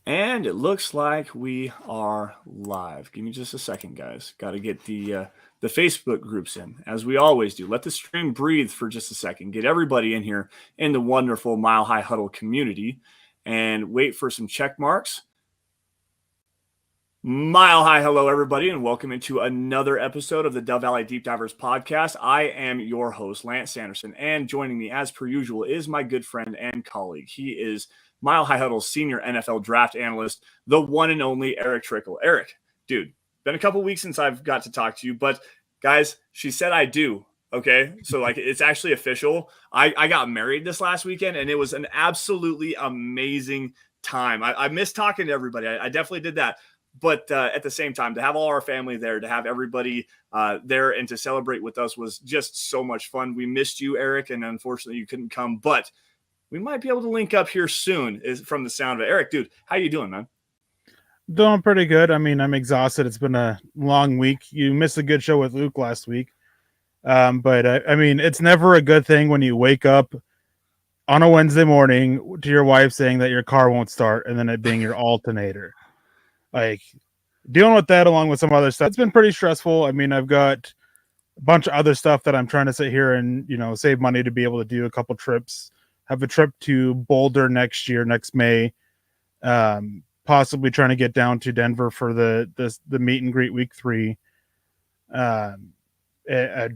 And it looks like we are live. Give me just a second, guys. Got to get the Facebook groups in, as we always do. Let the stream breathe for just a second. Get everybody in here in the wonderful Mile High Huddle community and wait for some check marks. Mile High, hello, everybody, and welcome into another episode of the Dove Valley Deep Divers podcast. I am your host, Lance Sanderson, and joining me, as per usual, is my good friend and colleague. He is Mile High Huddle's senior NFL draft analyst, the one and only Erick Trickel. Erick, dude, been a couple weeks since I've got to talk to you, but guys, she said I do. Okay, so it's actually official. I got married this last weekend, and it was an absolutely amazing time. I missed talking to everybody. I definitely did that. But at the same time, to have all our family there, to have everybody there and to celebrate with us was just so much fun. We missed you, Erick, and unfortunately you couldn't come, but we might be able to link up here soon from the sound of it. Erick, dude, how you doing, man? Doing pretty good. I mean, I'm exhausted. It's been a long week. You missed a good show with Luke last week. But I mean, it's never a good thing when you wake up on a Wednesday morning to your wife saying that your car won't start and then it being your alternator. Like, dealing with that along with some other stuff, it's been pretty stressful. I mean, I've got a bunch of other stuff that I'm trying to sit here and, save money to be able to do a couple trips. Have a trip to Boulder next May. Possibly trying to get down to Denver for the meet and greet week 3. A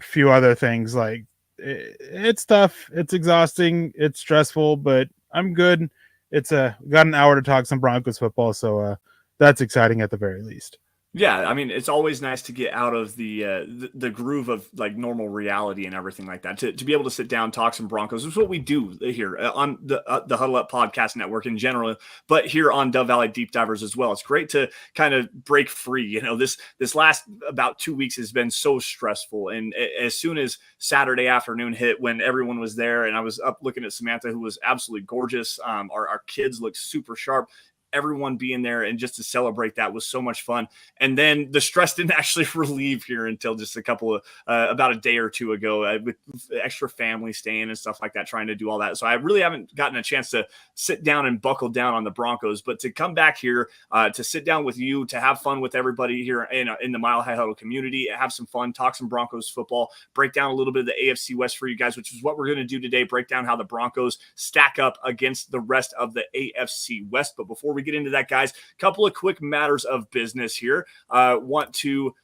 few other things. Like, it's tough. It's exhausting. It's stressful, but I'm good. Got an hour to talk some Broncos football, so that's exciting at the very least. Yeah, I mean, it's always nice to get out of the groove of like normal reality and everything like that. To be able to sit down, talk some Broncos is what we do here on the Huddle Up Podcast Network in general, but here on Dove Valley Deep Divers as well. It's great to kind of break free. This last about 2 weeks has been so stressful, and as soon as Saturday afternoon hit, when everyone was there, and I was up looking at Samantha, who was absolutely gorgeous. Our kids looked super sharp. Everyone being there and just to celebrate that was so much fun. And then the stress didn't actually relieve here until just about a day or two ago with extra family staying and stuff like that, trying to do all that. So I really haven't gotten a chance to sit down and buckle down on the Broncos, but to come back here, to sit down with you, to have fun with everybody here in the Mile High Huddle community, have some fun, talk some Broncos football, break down a little bit of the AFC West for you guys, which is what we're going to do today, break down how the Broncos stack up against the rest of the AFC West. But before we get into that, guys, a couple of quick matters of business here. Want to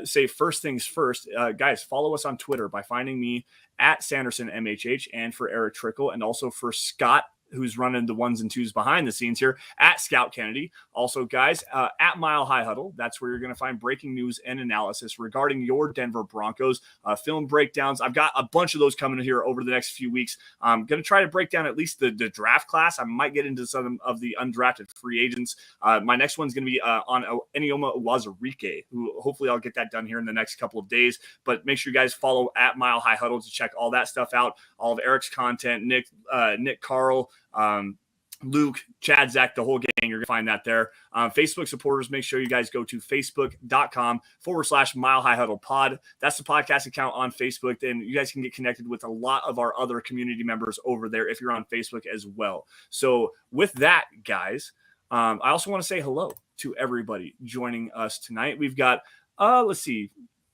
say first things first, guys, follow us on Twitter by finding me at Sanderson MHH, and for Erick Trickel, and also for Scott, who's running the ones and twos behind the scenes here, at Scout Kennedy. Also, guys, at Mile High Huddle, that's where you're going to find breaking news and analysis regarding your Denver Broncos, film breakdowns. I've got a bunch of those coming here over the next few weeks. I'm going to try to break down at least the draft class. I might get into some of the undrafted free agents. My next one's going to be on Enioma Uwazurike, who hopefully I'll get that done here in the next couple of days. But make sure you guys follow at Mile High Huddle to check all that stuff out, all of Erick's content, Nick Carl, Luke, Chad, Zach, the whole gang. You're going to find that there. Facebook supporters, make sure you guys go to facebook.com/Mile High Huddle Pod. That's the podcast account on Facebook. And you guys can get connected with a lot of our other community members over there if you're on Facebook as well. So with that, guys, I also want to say hello to everybody joining us tonight. We've got,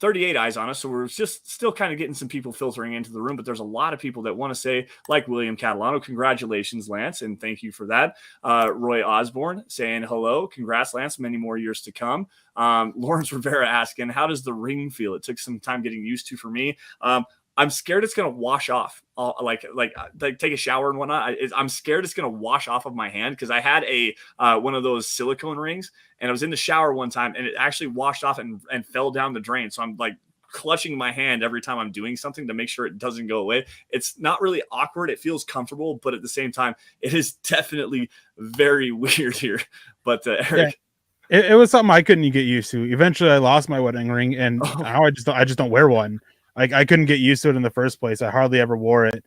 38 eyes on us, so we're just still kind of getting some people filtering into the room, but there's a lot of people that want to say, like William Catalano, congratulations, Lance, and thank you for that. Roy Osborne saying hello, congrats, Lance, many more years to come. Lawrence Rivera asking, how does the ring feel? It took some time getting used to for me. I'm scared it's going to wash off, like take a shower and whatnot. I'm scared it's going to wash off of my hand because I had one of those silicone rings, and I was in the shower one time, and it actually washed off and fell down the drain. So I'm like clutching my hand every time I'm doing something to make sure it doesn't go away. It's not really awkward. It feels comfortable, but at the same time, it is definitely very weird here. But Erick. Yeah. It was something I couldn't get used to. Eventually, I lost my wedding ring, and now I just don't wear one. Like, I couldn't get used to it in the first place. I hardly ever wore it.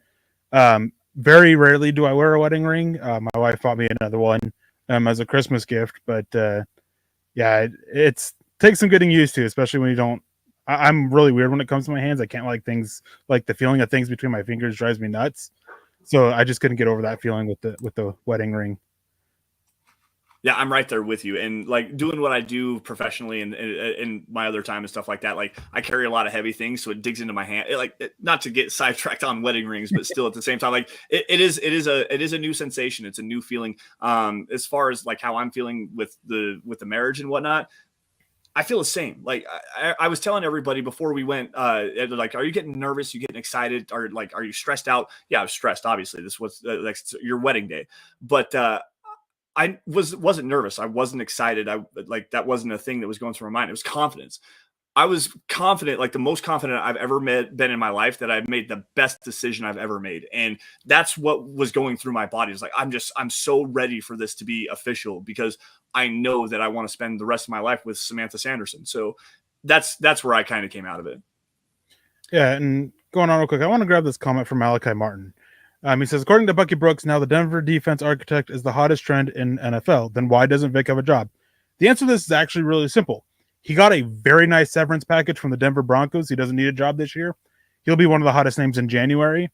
Very rarely do I wear a wedding ring. My wife bought me another one as a Christmas gift. But it takes some getting used to, especially when you don't. I'm really weird when it comes to my hands. I can't like things, like the feeling of things between my fingers drives me nuts. So I just couldn't get over that feeling with the wedding ring. Yeah, I'm right there with you. And like doing what I do professionally and in my other time and stuff like that, like I carry a lot of heavy things, so it digs into my hand. Not to get sidetracked on wedding rings, but still at the same time, like it is a new sensation. It's a new feeling. As far as like how I'm feeling with the marriage and whatnot, I feel the same. Like I was telling everybody before we went, like, are you getting nervous? You getting excited? Or like, are you stressed out? Yeah, I was stressed. Obviously, this was like your wedding day, but I wasn't nervous. I wasn't excited. I like that wasn't a thing that was going through my mind. It was confidence. I was confident, like the most confident I've ever been in my life, that I've made the best decision I've ever made. And that's what was going through my body. It's like, I'm so ready for this to be official because I know that I want to spend the rest of my life with Samantha Sanderson. So that's where I kind of came out of it. Yeah. And going on real quick, I want to grab this comment from Malachi Martin. He says, according to Bucky Brooks, now the Denver defense architect is the hottest trend in NFL. Then why doesn't Vic have a job? The answer to this is actually really simple. He got a very nice severance package from the Denver Broncos. He doesn't need a job this year. He'll be one of the hottest names in January.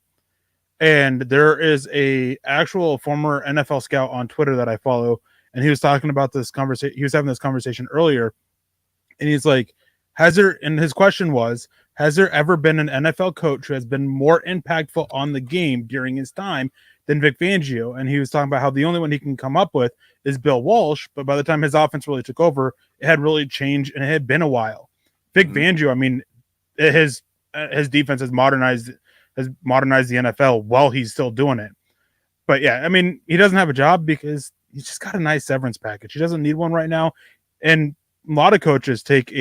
And there is a actual former NFL scout on Twitter that I follow, and he was talking about this conversation. He was having this conversation earlier, and he's like, and his question was, has there ever been an NFL coach who has been more impactful on the game during his time than Vic Fangio? And he was talking about how the only one he can come up with is Bill Walsh, but by the time his offense really took over, it had really changed, and it had been a while. Vic Fangio, I mean, his defense has modernized the NFL while he's still doing it. But yeah, I mean, he doesn't have a job because he's just got a nice severance package. He doesn't need one right now. And a lot of coaches take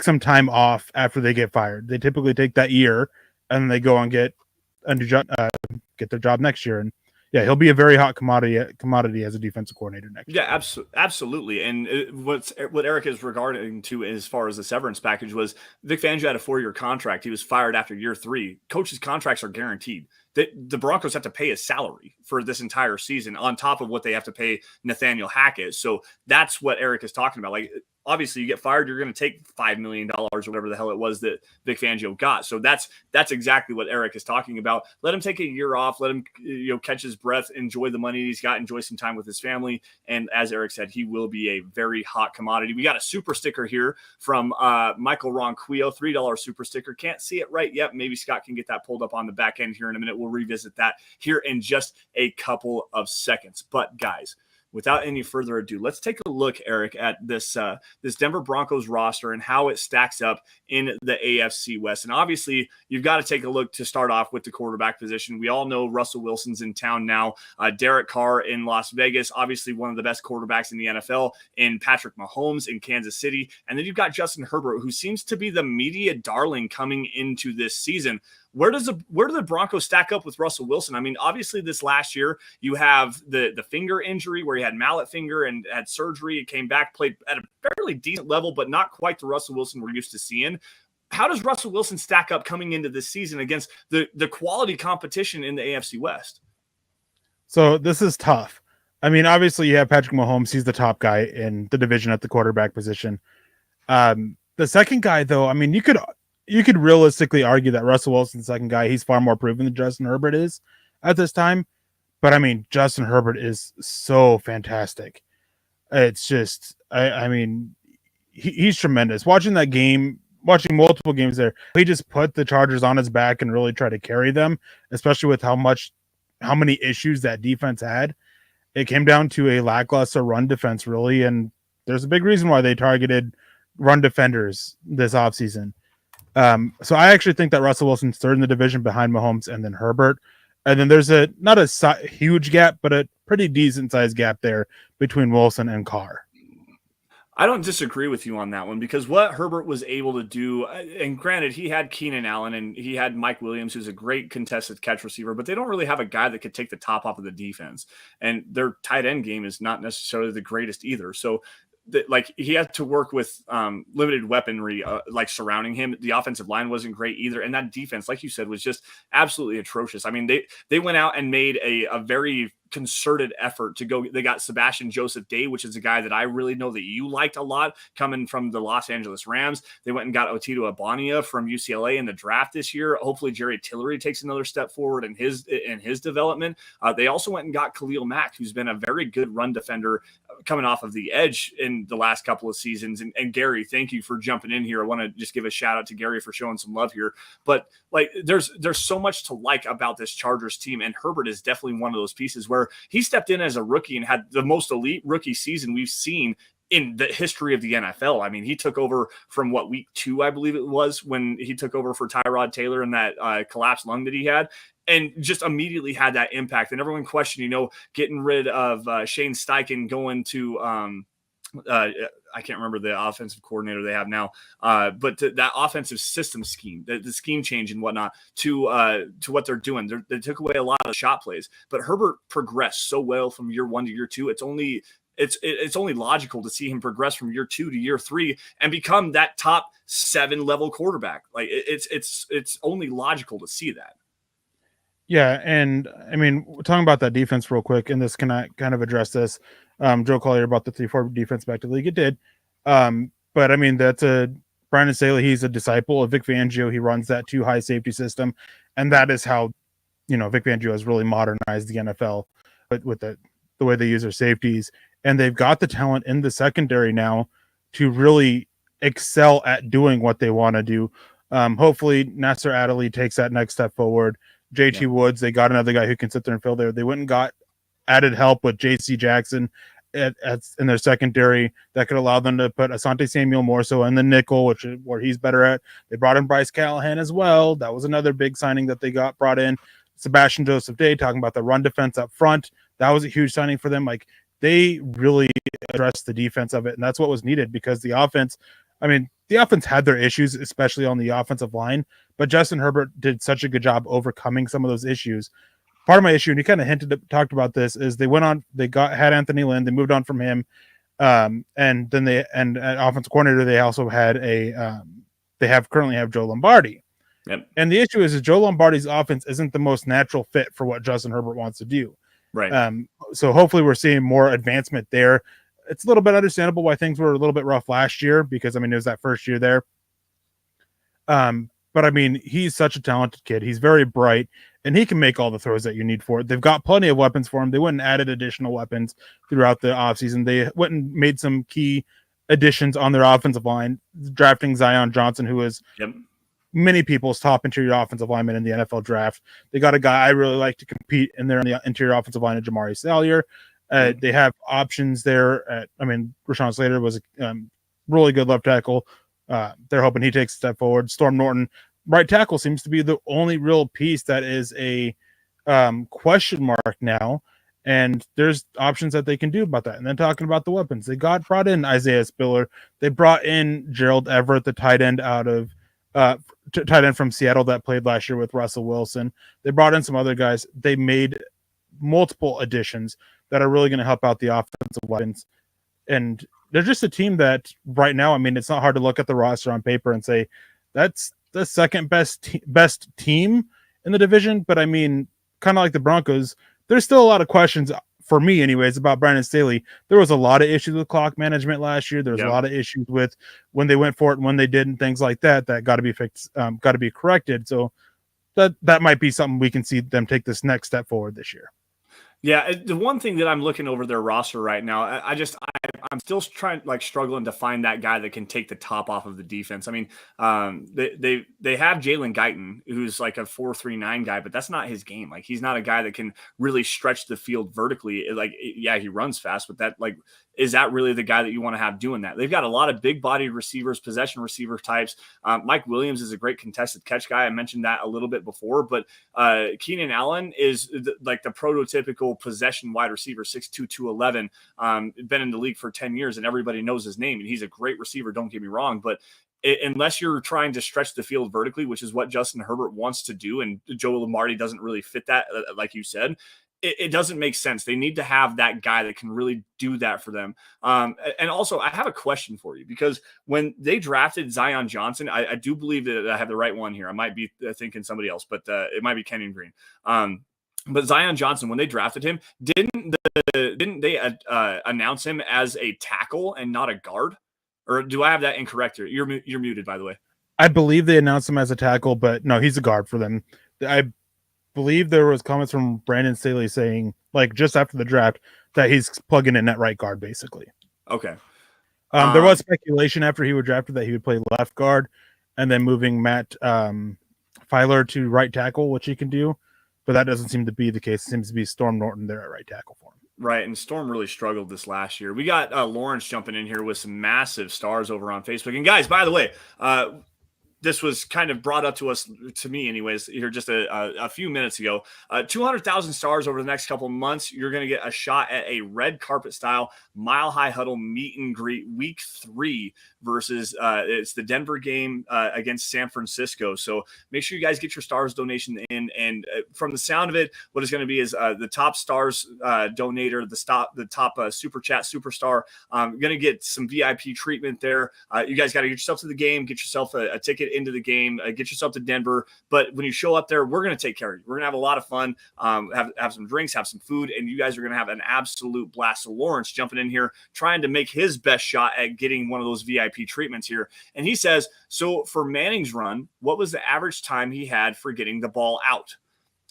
some time off after they get fired. They typically take that year and then they go and get a new job, get their job next year. And yeah, he'll be a very hot commodity as a defensive coordinator next year. Yeah, absolutely. And what Erick is regarding to as far as the severance package was Vic Fangio had a 4-year contract. He was fired after year 3. Coaches' contracts are guaranteed. The Broncos have to pay his salary for this entire season on top of what they have to pay Nathaniel Hackett. So that's what Erick is talking about. Like, obviously you get fired, you're going to take $5 million or whatever the hell it was that Vic Fangio got. So that's exactly what Erick is talking about. Let him take a year off, let him catch his breath, enjoy the money he's got, enjoy some time with his family. And as Erick said, he will be a very hot commodity. We got a super sticker here from Michael Ronquillo, $3 super sticker. Can't see it right yet. Maybe Scott can get that pulled up on the back end here in a minute. We'll revisit that here in just a couple of seconds. But guys, without any further ado, let's take a look, Erick, at this Denver Broncos roster and how it stacks up in the AFC West. And obviously, you've got to take a look to start off with the quarterback position. We all know Russell Wilson's in town now. Derek Carr in Las Vegas, obviously one of the best quarterbacks in the NFL, in Patrick Mahomes in Kansas City. And then you've got Justin Herbert, who seems to be the media darling coming into this season. Where do the Broncos stack up with Russell Wilson? I mean, obviously this last year you have the finger injury where he had mallet finger and had surgery. It came back, played at a fairly decent level, but not quite the Russell Wilson we're used to seeing. How does Russell Wilson stack up coming into this season against the quality competition in the AFC West? So this is tough. I mean, obviously you have Patrick Mahomes. He's the top guy in the division at the quarterback position. The second guy, though, I mean, you could realistically argue that Russell Wilson's the second guy. He's far more proven than Justin Herbert is at this time. But I mean, Justin Herbert is so fantastic. It's just, I mean, he's tremendous. Watching multiple games there, he just put the Chargers on his back and really tried to carry them, especially with how many issues that defense had. It came down to a lackluster run defense, really. And there's a big reason why they targeted run defenders this offseason. So I actually think that Russell Wilson's third in the division behind Mahomes and then Herbert. And then there's not a huge gap, but a pretty decent sized gap there between Wilson and Carr. I don't disagree with you on that one because what Herbert was able to do, and granted, he had Keenan Allen and he had Mike Williams, who's a great contested catch receiver, but they don't really have a guy that could take the top off of the defense. And their tight end game is not necessarily the greatest either. So like he had to work with limited weaponry like surrounding him. The offensive line wasn't great either, and that defense, like you said, was just absolutely atrocious. I mean, they went out and made a very concerted effort to go. They got Sebastian Joseph Day, which is a guy that I really know that you liked a lot coming from the Los Angeles Rams. They went and got Otito Abania from UCLA in the draft this year. Hopefully Jerry Tillery takes another step forward in his development. They also went and got Khalil Mack, who's been a very good run defender coming off of the edge in the last couple of seasons. And Gary, thank you for jumping in here. I want to just give a shout out to Gary for showing some love here. But like, there's so much to like about this Chargers team, and Herbert is definitely one of those pieces where he stepped in as a rookie and had the most elite rookie season we've seen in the history of the NFL. I mean, he took over from week 2, I believe it was, when he took over for Tyrod Taylor and that collapsed lung that he had, and just immediately had that impact. And everyone questioned, getting rid of Shane Steichen, going to I can't remember the offensive coordinator they have now, but that offensive system scheme, the scheme change and whatnot to what they're doing. They took away a lot of shot plays, but Herbert progressed so well from year 1 to year 2. It's only logical to see him progress from year 2 to year 3 and become that top 7 level quarterback. Like it's only logical to see that. Yeah, and I mean, talking about that defense real quick, and this can kind of address this. Joe Collier about the 3-4 defense back to the league. It did. But I mean, that's Brandon Staley. He's a disciple of Vic Fangio. He runs that 2 high safety system. And that is how, Vic Fangio has really modernized the NFL with the way they use their safeties. And they've got the talent in the secondary now to really excel at doing what they want to do. Hopefully Nasser Adderley takes that next step forward. JT Woods, they got another guy who can sit there and fill there. They went and got added help with JC Jackson in their secondary that could allow them to put Asante Samuel more so in the nickel, where he's better at. They brought in Bryce Callahan as well. That was another big signing that they brought in. Sebastian Joseph Day, talking about the run defense up front. That was a huge signing for them. Like, they really addressed the defense of it, and that's what was needed, because the offense had their issues, especially on the offensive line, but Justin Herbert did such a good job overcoming some of those issues. Part of my issue, and he kind of talked about this, is they had Anthony Lynn, they moved on from him, and then at offensive coordinator, they also had currently have Joe Lombardi. Yep. And the issue is Joe Lombardi's offense isn't the most natural fit for what Justin Herbert wants to do. Right. So hopefully we're seeing more advancement there. It's a little bit understandable why things were a little bit rough last year, because it was that first year there. But I mean, he's such a talented kid. He's very bright, and he can make all the throws that you need for it. They've got plenty of weapons for him. They went and added additional weapons throughout the offseason. They went and made some key additions on their offensive line, drafting Zion Johnson, who is many people's top interior offensive lineman in the NFL draft. They got a guy I really like to compete in there on the interior offensive line, of Jamari Salyer. They have options there. Rashawn Slater was a really good left tackle. They're hoping he takes a step forward. Storm Norton, right tackle, seems to be the only real piece that is a question mark now. And there's options that they can do about that. And then talking about the weapons, they brought in Isaiah Spiller. They brought in Gerald Everett, the tight end tight end from Seattle that played last year with Russell Wilson. They brought in some other guys. They made multiple additions that are really going to help out the offensive weapons. And they're just a team that right now, it's not hard to look at the roster on paper and say that's the second best team in the division. But kind of like the Broncos, there's still a lot of questions, for me anyways, about Brandon Staley. There was a lot of issues with clock management last year. There was a lot of issues with when they went for it and when they didn't, things like that got to be fixed, got to be corrected. So that might be something we can see them take this next step forward this year. Yeah, the one thing that I'm looking over their roster right now, I'm still struggling to find that guy that can take the top off of the defense. They have Jalen Guyton, who's like a 4.39 guy, but that's not his game. Like, he's not a guy that can really stretch the field vertically. He runs fast, but is that really the guy that you want to have doing that? They've got a lot of big-bodied receivers, possession receiver types. Mike Williams is a great contested catch guy. I mentioned that a little bit before, but Keenan Allen is the prototypical possession wide receiver, 6'2", 211. Been in the league for 10 years, and everybody knows his name, and he's a great receiver, don't get me wrong, but unless you're trying to stretch the field vertically, which is what Justin Herbert wants to do, and Joe Lombardi doesn't really fit that, like you said, it doesn't make sense. They need to have that guy that can really do that for them. And also, I have a question for you, because when they drafted Zion Johnson, I do believe that I have the right one here. I might be thinking somebody else, but it might be Kenyon Green. But Zion Johnson, when they drafted him, didn't they announce him as a tackle and not a guard? Or do I have that incorrect here? You're muted, by the way. I believe they announced him as a tackle, but no, he's a guard for them. I believe there was comments from Brandon Staley saying, like, just after the draft, that he's plugging in at right guard, basically. Okay. There was speculation after he was drafted that he would play left guard, and then moving Matt Filer to right tackle, which he can do, but that doesn't seem to be the case. It seems to be Storm Norton there at right tackle for him. Right, and Storm really struggled this last year. We got Lawrence jumping in here with some massive stars over on Facebook. And guys, by the way, this was kind of brought up to me anyways, here just a few minutes ago. 200,000 stars over the next couple of months. You're going to get a shot at a red carpet style Mile High Huddle meet and greet week 3 versus it's the Denver game against San Francisco. So make sure you guys get your stars donation in. And from the sound of it, what is going to be is the top stars donator, the top super chat superstar, going to get some VIP treatment there. You guys got to get yourself to the game, get yourself a ticket into the game, get yourself to Denver. But when you show up there, we're going to take care of you. We're going to have a lot of fun, have some drinks, have some food, and you guys are going to have an absolute blast. So Lawrence jumping in here, trying to make his best shot at getting one of those VIP treatments here. And he says, so for Manning's run, what was the average time he had for getting the ball out?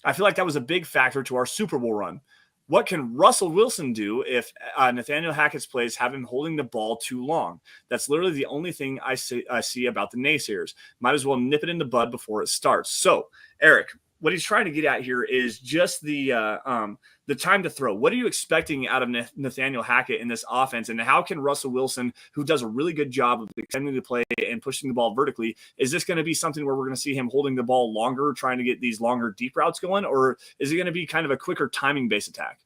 I feel like that was a big factor to our Super Bowl run. What can Russell Wilson do if Nathaniel Hackett's plays have him holding the ball too long? That's literally the only thing I see about the naysayers. Might as well nip it in the bud before it starts. So, Eric, what he's trying to get at here is just the time to throw. What are you expecting out of Nathaniel Hackett in this offense? And how can Russell Wilson, who does a really good job of extending the play and pushing the ball vertically, is this going to be something where we're going to see him holding the ball longer, trying to get these longer deep routes going? Or is it going to be kind of a quicker timing-based attack?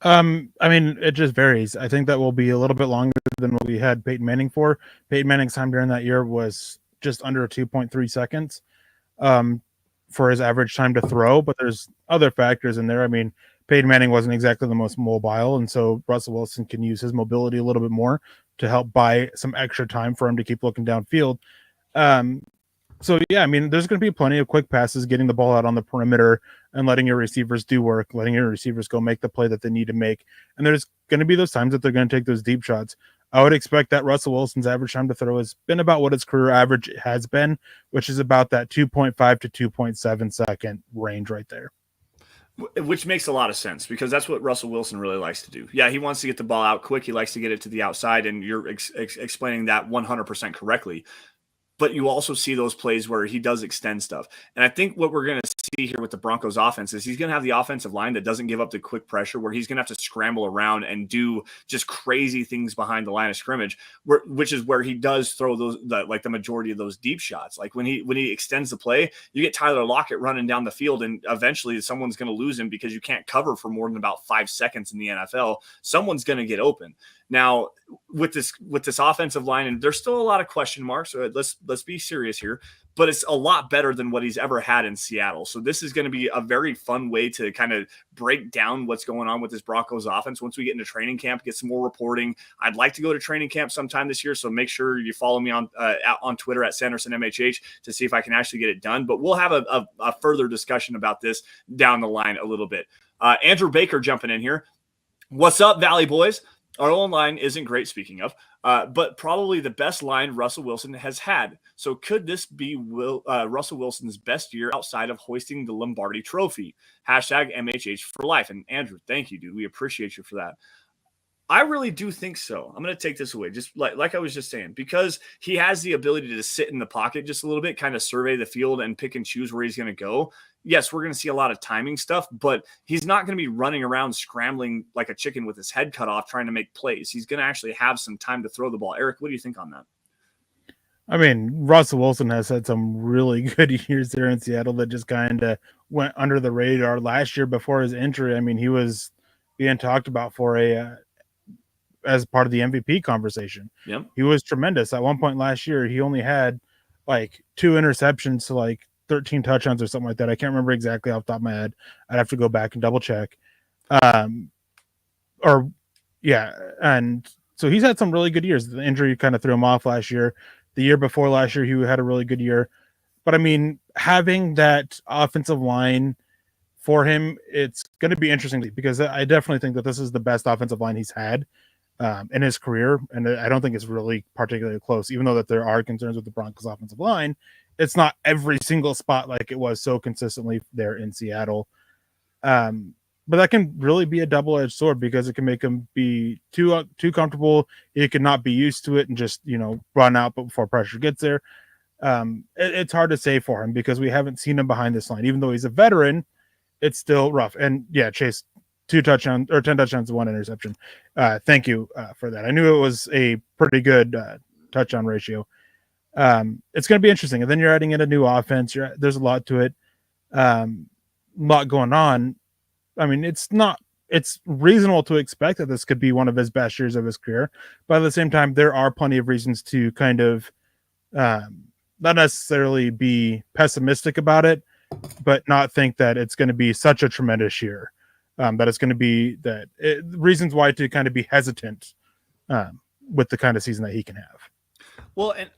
I mean, it just varies. I think that will be a little bit longer than what we had Peyton Manning for. Peyton Manning's time during that year was just under 2.3 seconds. For his average time to throw, but there's other factors in there. I mean, Peyton Manning wasn't exactly the most mobile, and so Russell Wilson can use his mobility a little bit more to help buy some extra time for him to keep looking downfield. So yeah, I mean, there's going to be plenty of quick passes, getting the ball out on the perimeter and letting your receivers do work, letting your receivers go make the play that they need to make. And there's going to be those times that they're going to take those deep shots. I would expect that Russell Wilson's average time to throw has been about what his career average has been, which is about that 2.5 to 2.7 second range right there. Which makes a lot of sense because that's what Russell Wilson really likes to do. Yeah, he wants to get the ball out quick. He likes to get it to the outside, and you're explaining that 100% correctly. But you also see those plays where he does extend stuff. And I think what we're going to see here with the Broncos offense is he's going to have the offensive line that doesn't give up the quick pressure, where he's going to have to scramble around and do just crazy things behind the line of scrimmage, which is where he does throw the majority of those deep shots. Like when he extends the play, you get Tyler Lockett running down the field, and eventually someone's going to lose him because you can't cover for more than about 5 seconds in the NFL. Someone's going to get open. Now, with this offensive line, and there's still a lot of question marks, so let's be serious here, but it's a lot better than what he's ever had in Seattle. So this is going to be a very fun way to kind of break down what's going on with this Broncos offense once we get into training camp, get some more reporting. I'd like to go to training camp sometime this year, so make sure you follow me on Twitter at Sanderson MHH to see if I can actually get it done. But we'll have a further discussion about this down the line a little bit. Andrew Baker jumping in here. What's up, Valley Boys? Our own line isn't great, speaking of, but probably the best line Russell Wilson has had. So could this be Russell Wilson's best year outside of hoisting the Lombardi Trophy? Hashtag MHH for life. And Andrew, thank you, dude. We appreciate you for that. I really do think so. I'm going to take this away, just like I was just saying, because he has the ability to sit in the pocket just a little bit, kind of survey the field and pick and choose where he's going to go. Yes, we're going to see a lot of timing stuff, but he's not going to be running around scrambling like a chicken with his head cut off trying to make plays. He's going to actually have some time to throw the ball. Eric, what do you think on that? I mean, Russell Wilson has had some really good years there in Seattle that just kind of went under the radar. Last year before his injury, I mean, he was being talked about for as part of the MVP conversation. Yep. He was tremendous. At one point last year, he only had like 2 interceptions to like 13 touchdowns or something like that. I can't remember exactly off the top of my head. I'd have to go back and double check. And so he's had some really good years. The injury kind of threw him off last year. The year before last year, he had a really good year. But I mean, having that offensive line for him, it's going to be interesting because I definitely think that this is the best offensive line he's had in his career, and I don't think it's really particularly close. Even though that there are concerns with the Broncos' offensive line, it's not every single spot like it was so consistently there in Seattle. But that can really be a double-edged sword because it can make him be too comfortable. He could not be used to it and just run out before pressure gets there. It's hard to say for him because we haven't seen him behind this line. Even though he's a veteran, it's still rough. And yeah, Chase, 10 touchdowns and 1 interception. Thank you for that. I knew it was a pretty good touchdown ratio. It's going to be interesting. And then you're adding in a new offense. There's a lot to it. A lot going on. I mean, it's reasonable to expect that this could be one of his best years of his career. But at the same time, there are plenty of reasons to kind of not necessarily be pessimistic about it, but not think that it's going to be such a tremendous year. That it's going to be reasons why to kind of be hesitant with the kind of season that he can have. Well, and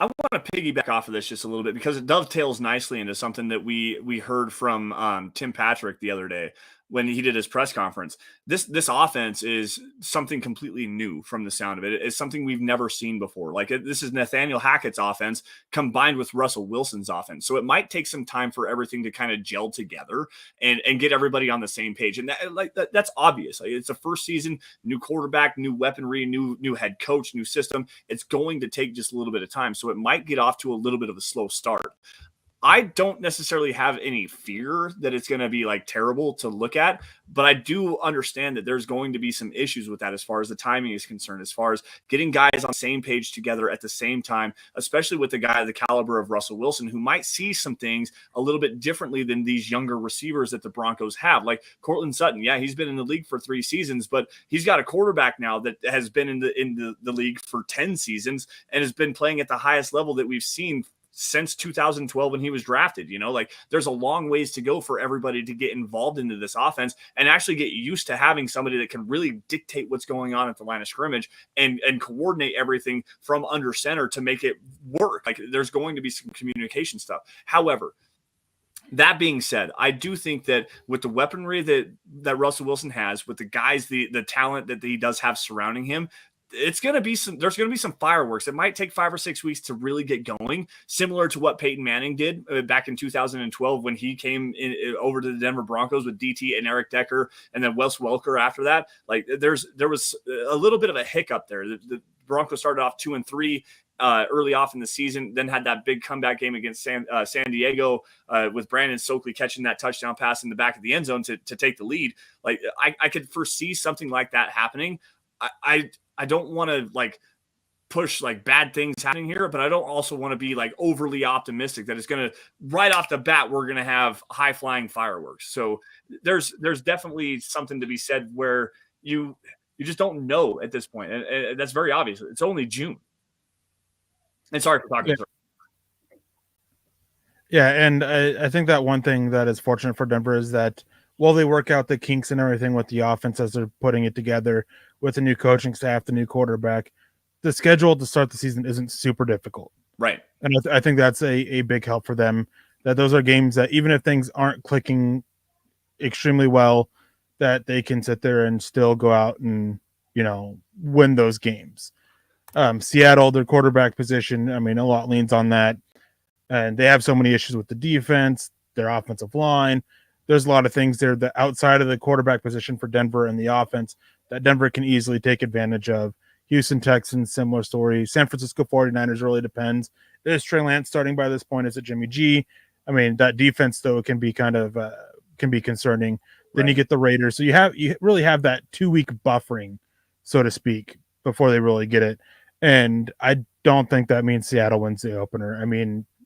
I want to piggyback off of this just a little bit because it dovetails nicely into something that we heard from Tim Patrick the other day when he did his press conference. This offense is something completely new from the sound of it. It's something we've never seen before. This is Nathaniel Hackett's offense combined with Russell Wilson's offense. So it might take some time for everything to kind of gel together and get everybody on the same page. And that's obvious. It's a first season, new quarterback, new weaponry, new head coach, new system. It's going to take just a little bit of time. So it might get off to a little bit of a slow start. I don't necessarily have any fear that it's going to be terrible to look at, but I do understand that there's going to be some issues with that as far as the timing is concerned, as far as getting guys on the same page together at the same time, especially with a guy of the caliber of Russell Wilson, who might see some things a little bit differently than these younger receivers that the Broncos have. Like Courtland Sutton. Yeah, he's been in the league for 3 seasons, but he's got a quarterback now that has been in the league for 10 seasons and has been playing at the highest level that we've seen since 2012 when he was drafted. There's a long ways to go for everybody to get involved into this offense and actually get used to having somebody that can really dictate what's going on at the line of scrimmage and coordinate everything from under center to make it work. There's going to be some communication stuff. However, that being said, I do think that with the weaponry that Russell Wilson has, with the guys, the talent that he does have surrounding him, there's going to be some fireworks. It might take 5 or 6 weeks to really get going, similar to what Peyton Manning did back in 2012 when he came over to the Denver Broncos with DT and Eric Decker and then Wes Welker after that. There was a little bit of a hiccup there. The Broncos started off 2-3 early off in the season, then had that big comeback game against San Diego with Brandon Stokely catching that touchdown pass in the back of the end zone to take the lead. I could foresee something like that happening. I don't want to push bad things happening here, but I don't also want to be overly optimistic that it's going to right off the bat we're going to have high flying fireworks. So there's definitely something to be said where you just don't know at this point, and that's very obvious. It's only June. And sorry for talking. Yeah, and I think that one thing that is fortunate for Denver is that while they work out the kinks and everything with the offense as they're putting it together with the new coaching staff, the new quarterback, the schedule to start the season isn't super difficult. Right. And I think that's a big help for them, that those are games that even if things aren't clicking extremely well, that they can sit there and still go out and, win those games. Seattle, their quarterback position, a lot leans on that. And they have so many issues with the defense, their offensive line. There's a lot of things there that outside of the quarterback position for Denver and the offense that Denver can easily take advantage of. Houston Texans, similar story. San Francisco 49ers really depends. Is Trey Lance starting by this point? Is it Jimmy G? That defense, though, can be kind of can be concerning. Then you get the Raiders. So you really have that 2-week buffering, so to speak, before they really get it. And I don't think that means Seattle wins the opener.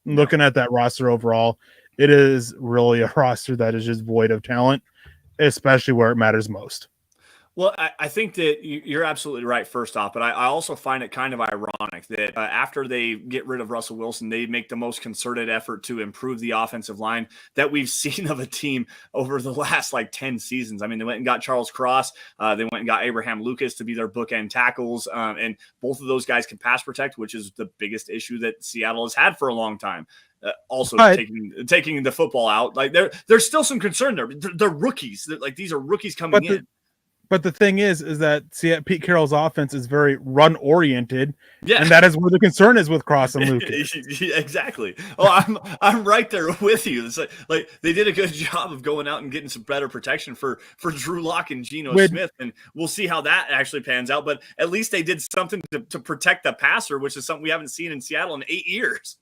Looking at that roster overall, it is really a roster that is just void of talent, especially where it matters most. Well, I think that you're absolutely right, first off, but I also find it kind of ironic that after they get rid of Russell Wilson, they make the most concerted effort to improve the offensive line that we've seen of a team over the last 10 seasons. They went and got Charles Cross. They went and got Abraham Lucas to be their bookend tackles. And both of those guys can pass protect, which is the biggest issue that Seattle has had for a long time. also But taking the football out. Like there's still some concern there. They're rookies. Like these are rookies coming in. But the thing is that Pete Carroll's offense is very run oriented, yeah, and that is where the concern is with Cross and Lucas. Exactly. Oh, I'm right there with you. It's like they did a good job of going out and getting some better protection for Drew Lock and Geno Smith, and we'll see how that actually pans out. But at least they did something to protect the passer, which is something we haven't seen in Seattle in 8 years.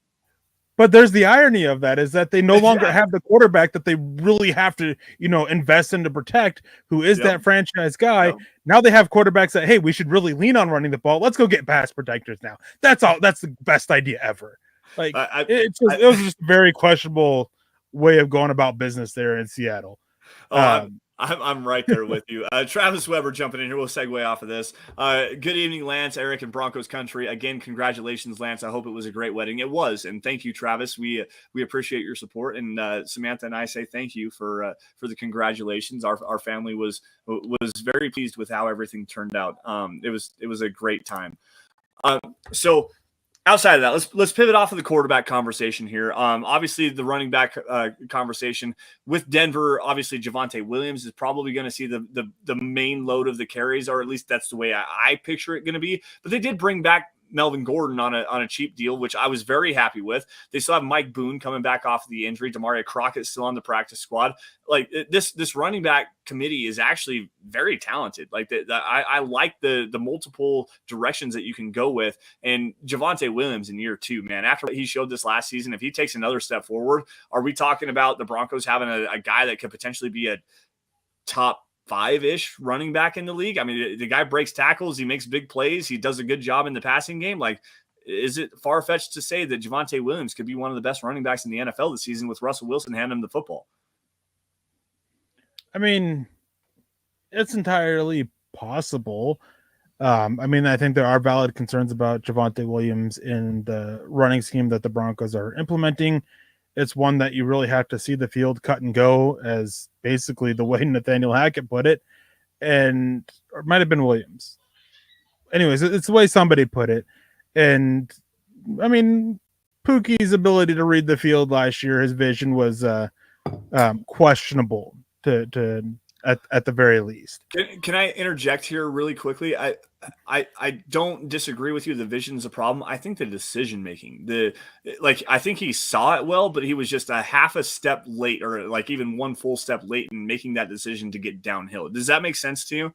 But there's the irony of that is that they no longer have the quarterback that they really have to, invest in to protect, who is that franchise guy. Yep. Now they have quarterbacks that, hey, we should really lean on running the ball. Let's go get pass protectors now. That's all. That's the best idea ever. Like it was just a very questionable way of going about business there in Seattle. I'm right there with you. Travis Weber jumping in here. We'll segue off of this. Good evening, Lance, Eric, and Broncos country. Again, congratulations, Lance. I hope it was a great wedding. It was, and thank you, Travis. We appreciate your support, and Samantha and I say thank you for the congratulations. Our family was very pleased with how everything turned out. It was a great time. So. Outside of that, let's pivot off of the quarterback conversation here. Obviously, the running back conversation with Denver. Obviously, Javonte Williams is probably going to see the main load of the carries, or at least that's the way I picture it going to be. But they did bring back Melvin Gordon on a cheap deal, which I was very happy with. They still have Mike Boone coming back off of the injury. Demaria Crockett's still on the practice squad. Like this running back committee is actually very talented. Like I like the multiple directions that you can go with. And Javonte Williams in year 2, man, after he showed this last season, if he takes another step forward, are we talking about the Broncos having a guy that could potentially be a top 5-ish running back in the league? I mean, the guy breaks tackles. He makes big plays. He does a good job in the passing game. Like, is it far-fetched to say that Javonte Williams could be one of the best running backs in the NFL this season with Russell Wilson handing him the football? I mean, it's entirely possible. I mean, I think there are valid concerns about Javonte Williams in the running scheme that the Broncos are implementing. It's one that you really have to see the field cut and go, as basically the way Nathaniel Hackett put it, or it might have been Williams. Anyways, it's the way somebody put it. And I mean, Pookie's ability to read the field last year, his vision was questionable at the very least. Can I interject here really quickly? I don't disagree with you. The vision's a problem. I think the decision making, I think he saw it well, but he was just a half a step late, or like even one full step late in making that decision to get downhill. Does that make sense to you?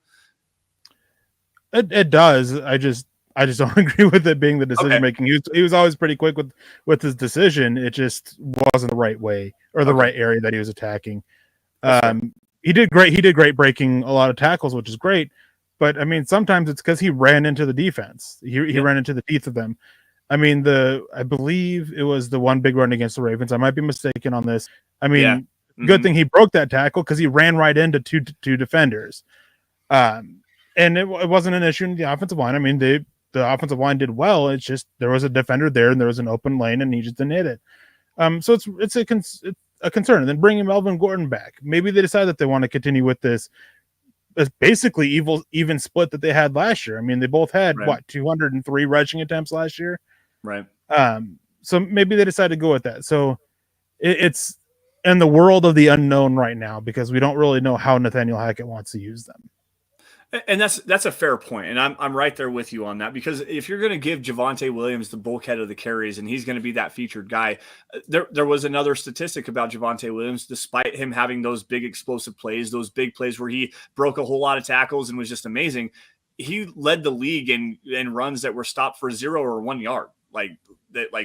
It does. I just don't agree with it being the decision making. He was always pretty quick with his decision. It just wasn't the right way or the right area that he was attacking. He did great breaking a lot of tackles, which is great. But I mean, sometimes it's because he ran into the defense. He ran into the teeth of them. I mean, I believe it was the one big run against the Ravens. I might be mistaken on this. I mean, good thing he broke that tackle because he ran right into two defenders. And it wasn't an issue in the offensive line. I mean, the offensive line did well. It's just there was a defender there and there was an open lane and he just didn't hit it. So it's a concern. And then bringing Melvin Gordon back, maybe they decide that they want to continue with this basically even split that they had last year. I mean, they both had 203 rushing attempts last year, right? So maybe they decide to go with that. So it's in the world of the unknown right now because we don't really know how Nathaniel Hackett wants to use them. And that's a fair point, and I'm right there with you on that, because if you're going to give Javonte Williams the bulkhead of the carries and he's going to be that featured guy, there was another statistic about Javonte Williams, despite him having those big explosive plays, those big plays where he broke a whole lot of tackles and was just amazing, he led the league in runs that were stopped for 0 or 1 yard. Like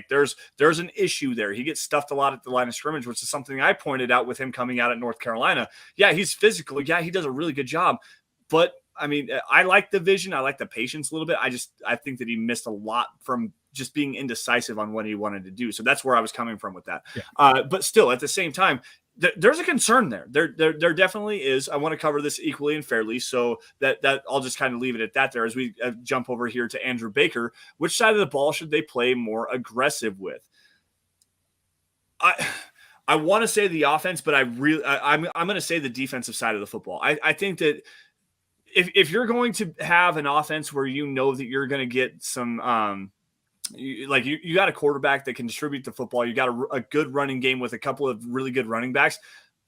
there's an issue there. He gets stuffed a lot at the line of scrimmage, which is something I pointed out with him coming out at North Carolina. Yeah, he's physical. Yeah, he does a really good job, but I mean, I like the vision. I like the patience a little bit. I think that he missed a lot from just being indecisive on what he wanted to do. So that's where I was coming from with that. Yeah. But still, at the same time, there's a concern there. There definitely is. I want to cover this equally and fairly, so that I'll just kind of leave it at that there as we jump over here to Andrew Baker. Which side of the ball should they play more aggressive with? I want to say the offense, but I'm going to say the defensive side of the football. I think that if you're going to have an offense where you know that you're going to get some you got a quarterback that can distribute the football. You got a good running game with a couple of really good running backs.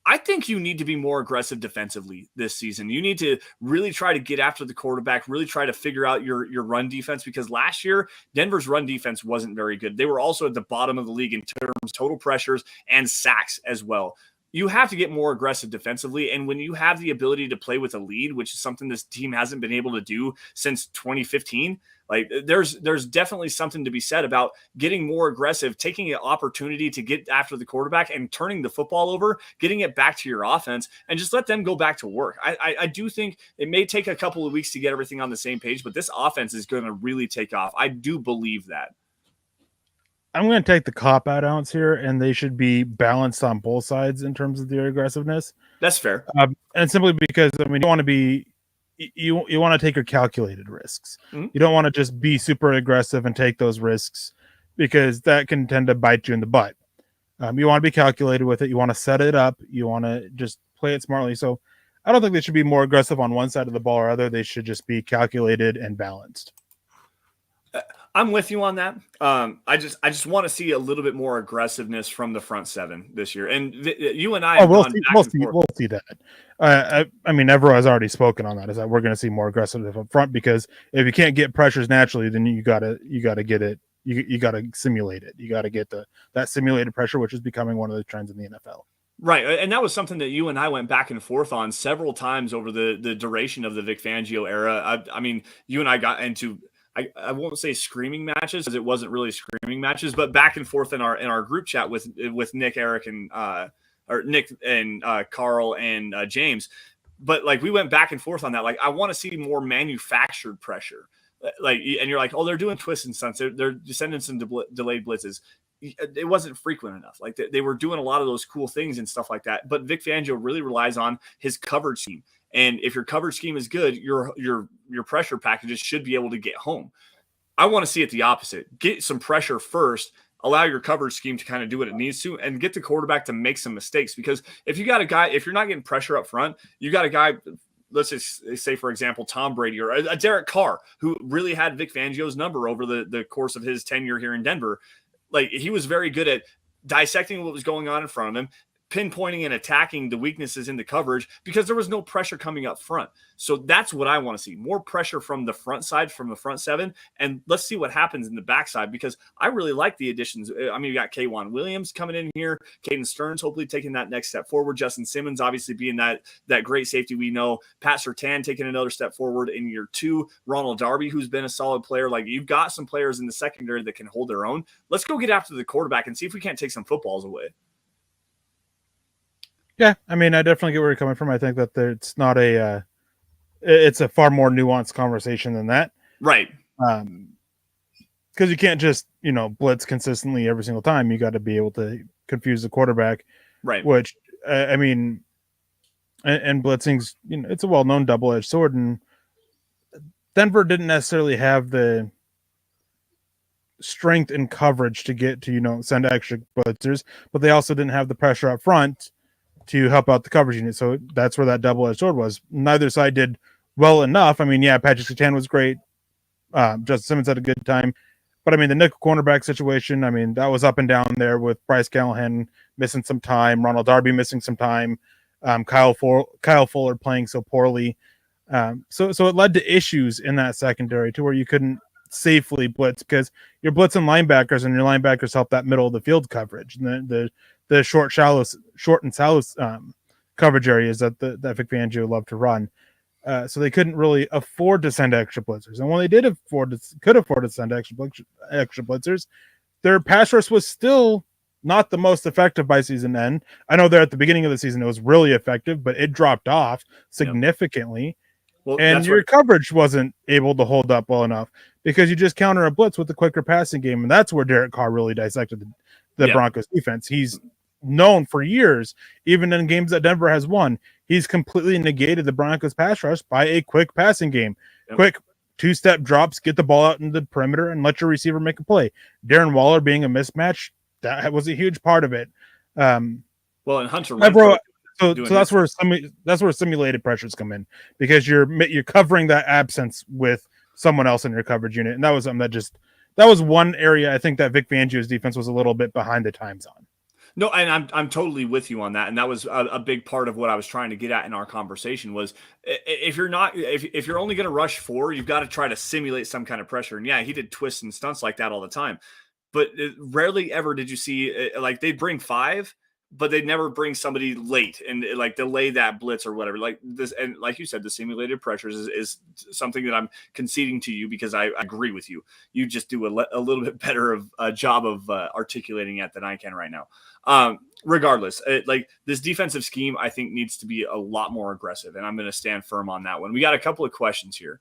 I think you need to be more aggressive defensively this season. You need to really try to get after the quarterback, really try to figure out your run defense, because last year, Denver's run defense wasn't very good. They were also at the bottom of the league in terms of total pressures and sacks as well. You have to get more aggressive defensively. And when you have the ability to play with a lead, which is something this team hasn't been able to do since 2015, like there's definitely something to be said about getting more aggressive, taking an opportunity to get after the quarterback and turning the football over, getting it back to your offense, and just let them go back to work. I do think it may take a couple of weeks to get everything on the same page, but this offense is going to really take off. I do believe that. I'm going to take the cop-out ounce here, and they should be balanced on both sides in terms of their aggressiveness. That's fair. And simply because, I mean, you want to be you want to take your calculated risks. Mm-hmm. You don't want to just be super aggressive and take those risks, because that can tend to bite you in the butt. You want to be calculated with it. You want to set it up. You want to just play it smartly. So I don't think they should be more aggressive on one side of the ball or other. They should just be calculated and balanced. I'm with you on that. I just want to see a little bit more aggressiveness from the front seven this year. And you and I, we'll see that. I mean, everyone has already spoken on that. Is that we're going to see more aggressive up front, because if you can't get pressures naturally, then you gotta get it. You gotta simulate it. You gotta get that simulated pressure, which is becoming one of the trends in the NFL. Right. And that was something that you and I went back and forth on several times over the duration of the Vic Fangio era. I mean, you and I got into, I won't say screaming matches, because it wasn't really screaming matches, but back and forth in our group chat with Nick, Erick, and Nick and Carl and James. But like, we went back and forth on that. Like, I want to see more manufactured pressure. Like, and you're like, oh, they're doing twists and stunts. They're sending some delayed blitzes. It wasn't frequent enough. Like, they were doing a lot of those cool things and stuff like that. But Vic Fangio really relies on his coverage scheme. And if your coverage scheme is good, your pressure packages should be able to get home. I want to see it the opposite. Get some pressure first, allow your coverage scheme to kind of do what it needs to, and get the quarterback to make some mistakes. Because if you got a guy, if you're not getting pressure up front, you got a guy, let's just say, for example, Tom Brady or a Derek Carr, who really had Vic Fangio's number over the course of his tenure here in Denver. Like, he was very good at dissecting what was going on in front of him, pinpointing and attacking the weaknesses in the coverage, because there was no pressure coming up front. So that's what I want to see. More pressure from the front side, from the front seven. And let's see what happens in the backside, because I really like the additions. I mean, you got K'Wan Williams coming in here, Caden Stearns hopefully taking that next step forward, Justin Simmons obviously being that great safety we know, Pat Surtain taking another step forward in year two, Ronald Darby, who's been a solid player. Like, you've got some players in the secondary that can hold their own. Let's go get after the quarterback and see if we can't take some footballs away. Yeah, I mean, I definitely get where you're coming from. I think that it's not it's a far more nuanced conversation than that. Right. Because you can't just, blitz consistently every single time. You got to be able to confuse the quarterback. Right. Which, I mean, and blitzing's, it's a well-known double-edged sword. And Denver didn't necessarily have the strength and coverage to get to, send extra blitzers, but they also didn't have the pressure up front to help out the coverage unit. So that's where that double-edged sword was. Neither side did well enough. I mean, yeah, Patrick Surtain was great. Justin Simmons had a good time. But, I mean, the nickel cornerback situation, I mean, that was up and down there with Bryce Callahan missing some time, Ronald Darby missing some time, Kyle Fuller playing so poorly. So it led to issues in that secondary to where you couldn't safely blitz, because you're blitzing linebackers, and your linebackers help that middle of the field coverage. And the short and shallow coverage areas that Vic Fangio loved to run. So they couldn't really afford to send extra blitzers. And when they could afford to send extra blitzers, their pass rush was still not the most effective by season end. I know that at the beginning of the season it was really effective, but it dropped off significantly. Yep. Well, and your coverage wasn't able to hold up well enough, because you just counter a blitz with a quicker passing game. And that's where Derek Carr really dissected the Broncos defense. He's known for years, even in games that Denver has won, he's completely negated the Broncos pass rush by a quick passing game. Yep. Quick two-step drops, get the ball out in the perimeter, and let your receiver make a play. Darren Waller being a mismatch, that was a huge part of it. And Hunter so that's where simulated pressures come in, because you're covering that absence with someone else in your coverage unit, and that was something that just that was one area I think that Vic Fangio's defense was a little bit behind the times on. No, and I'm totally with you on that, and that was a big part of what I was trying to get at in our conversation was if you're only going to rush 4, you've got to try to simulate some kind of pressure. And yeah, he did twists and stunts like that all the time, but rarely ever did you see like they'd bring 5, but they'd never bring somebody late and like delay that blitz or whatever. Like this, and like you said, the simulated pressures is something that I'm conceding to you because I agree with you. You just do a little bit better of a job of articulating it than I can right now. Regardless, like this defensive scheme, I think needs to be a lot more aggressive, and I'm going to stand firm on that one. We got a couple of questions here.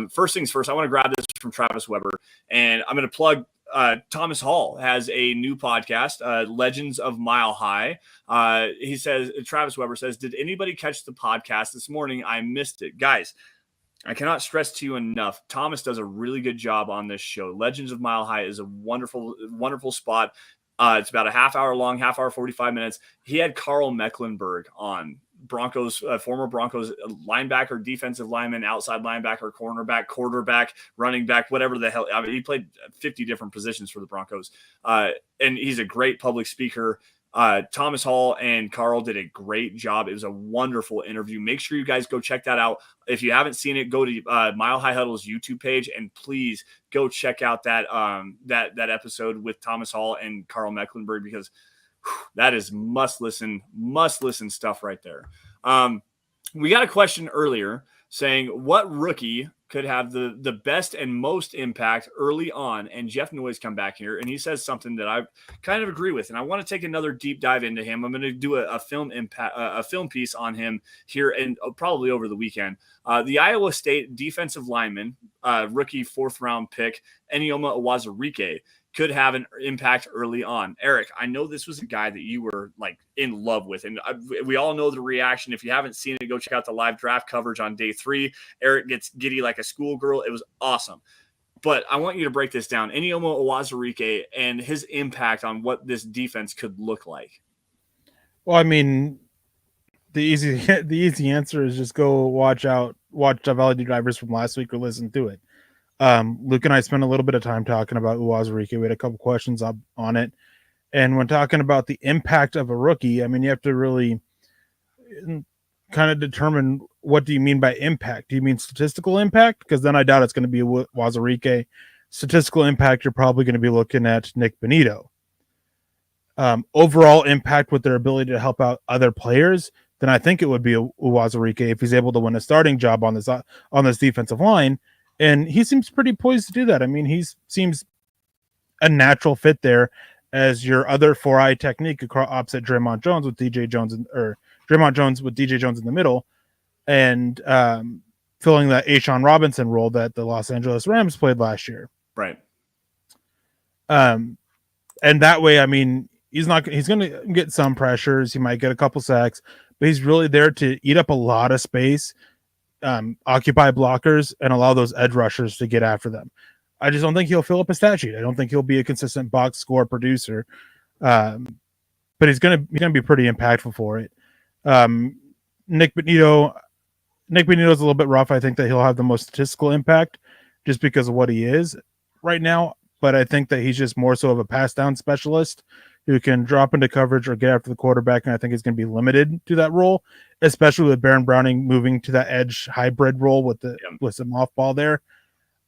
First things first, I want to grab this from Travis Weber, and I'm going to plug Thomas Hall has a new podcast, Legends of Mile High. He says, Travis Weber says, did anybody catch the podcast this morning? I missed it. Guys, I cannot stress to you enough. Thomas does a really good job on this show. Legends of Mile High is a wonderful, wonderful spot. It's about a half hour long, 45 minutes. He had Carl Mecklenburg on, Broncos, former Broncos linebacker, defensive lineman, outside linebacker, cornerback, quarterback, running back, whatever the hell. I mean, he played 50 different positions for the Broncos. And he's a great public speaker. Thomas Hall and Carl did a great job. It was a wonderful interview. Make sure you guys go check that out. If you haven't seen it, go to Mile High Huddle's YouTube page and please go check out that episode with Thomas Hall and Carl Mecklenburg because that is must listen stuff right there. We got a question earlier saying what rookie could have the best and most impact early on, and Jeff Noyes come back here and he says something that I kind of agree with, and I want to take another deep dive into him. I'm going to do a film piece on him here and probably over the weekend. The Iowa State defensive lineman, rookie 4th round pick, Enioma Uwazurike, could have an impact early on. Eric, I know this was a guy that you were like in love with, and we all know the reaction. If you haven't seen it, go check out the live draft coverage on day 3. Eric gets giddy like a schoolgirl. It was awesome. But I want you to break this down. Enioma Uwazurike and his impact on what this defense could look like. Well, I mean, the easy answer is just go watch Validity Drivers from last week or listen to it. Luke and I spent a little bit of time talking about Uwazurike. We had a couple questions up on it. And when talking about the impact of a rookie, I mean, you have to really kind of determine what do you mean by impact? Do you mean statistical impact? Because then I doubt it's going to be Uwazurike. Statistical impact, you're probably going to be looking at Nick Benito. Overall impact with their ability to help out other players, then I think it would be Uwazurike if he's able to win a starting job on this defensive line. And he seems pretty poised to do that. I mean, he seems a natural fit there as your other 4-eye technique opposite Draymond Jones with DJ Jones with DJ Jones in the middle, and filling that Ashawn Robinson role that the Los Angeles Rams played last year. Right. And that way, I mean, he's going to get some pressures. He might get a couple sacks, but he's really there to eat up a lot of space, occupy blockers, and allow those edge rushers to get after them. I just don't think he'll fill up a stat sheet. I don't think he'll be a consistent box score producer, but he's gonna be pretty impactful for it. Nick Benito is a little bit rough. I think that he'll have the most statistical impact just because of what he is right now, but I think that he's just more so of a pass down specialist who can drop into coverage or get after the quarterback, and I think he's going to be limited to that role, especially with Baron Browning moving to that edge hybrid role with some off ball there.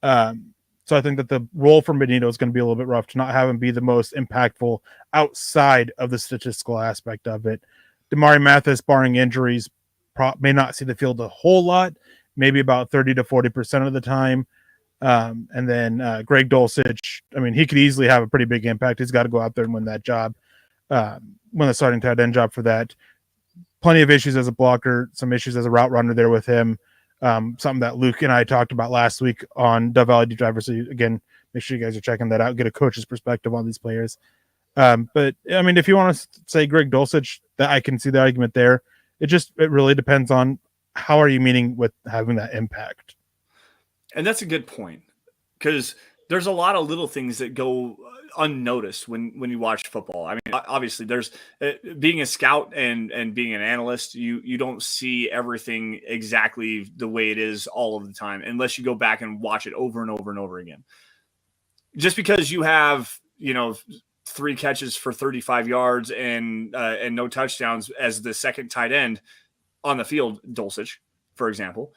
So I think that the role for Benito is going to be a little bit rough to not have him be the most impactful outside of the statistical aspect of it. Damari Mathis, barring injuries, may not see the field a whole lot, maybe about 30 to 40% of the time. And then Greg Dulcich, I mean, he could easily have a pretty big impact. He's got to go out there and win that job, win the starting tight end job for that. Plenty of issues as a blocker, some issues as a route runner there with him. Something that Luke and I talked about last week on the Valley Driver. So again, make sure you guys are checking that out, get a coach's perspective on these players. But I mean, if you want to say Greg Dulcich, that I can see the argument there. It really depends on how are you meaning with having that impact. And that's a good point, because there's a lot of little things that go unnoticed when you watch football. I mean, obviously there's being a scout and being an analyst, you don't see everything exactly the way it is all of the time, unless you go back and watch it over and over and over again. just because you have, 3 catches for 35 yards and no touchdowns as the second tight end on the field, Dulcich, for example,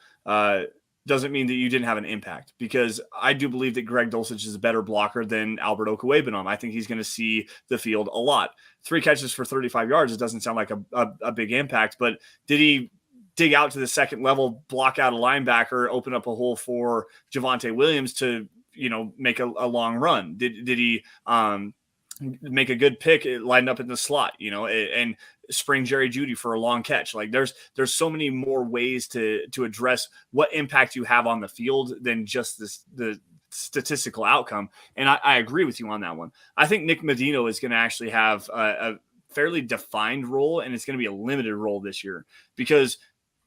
doesn't mean that you didn't have an impact, because I do believe that Greg Dulcich is a better blocker than Albert Okwuegbunam. I think he's going to see the field a lot. 3 catches for 35 yards, it doesn't sound like a big impact, but did he dig out to the second level, block out a linebacker, open up a hole for Javonte Williams to, make a long run? Did he make a good pick, lined up in the slot, and spring Jerry Jeudy for a long catch? Like there's so many more ways to address what impact you have on the field than just the statistical outcome. And I agree with you on that one. I think Nick Medino is going to actually have a fairly defined role, and it's going to be a limited role this year, because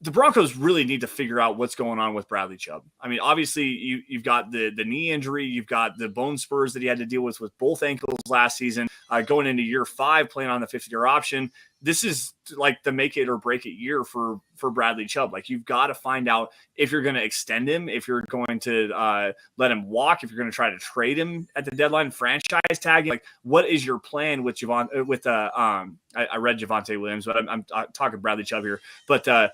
the Broncos really need to figure out what's going on with Bradley Chubb. I mean, obviously you've got the knee injury, you've got the bone spurs that he had to deal with both ankles last season, going into year 5, playing on the 5th-year option. This is like the make it or break it year for Bradley Chubb. Like, you've got to find out if you're going to extend him, if you're going to let him walk, if you're going to try to trade him at the deadline, franchise tag him. Like, what is your plan with I read Javonte Williams, but I'm talking Bradley Chubb here. But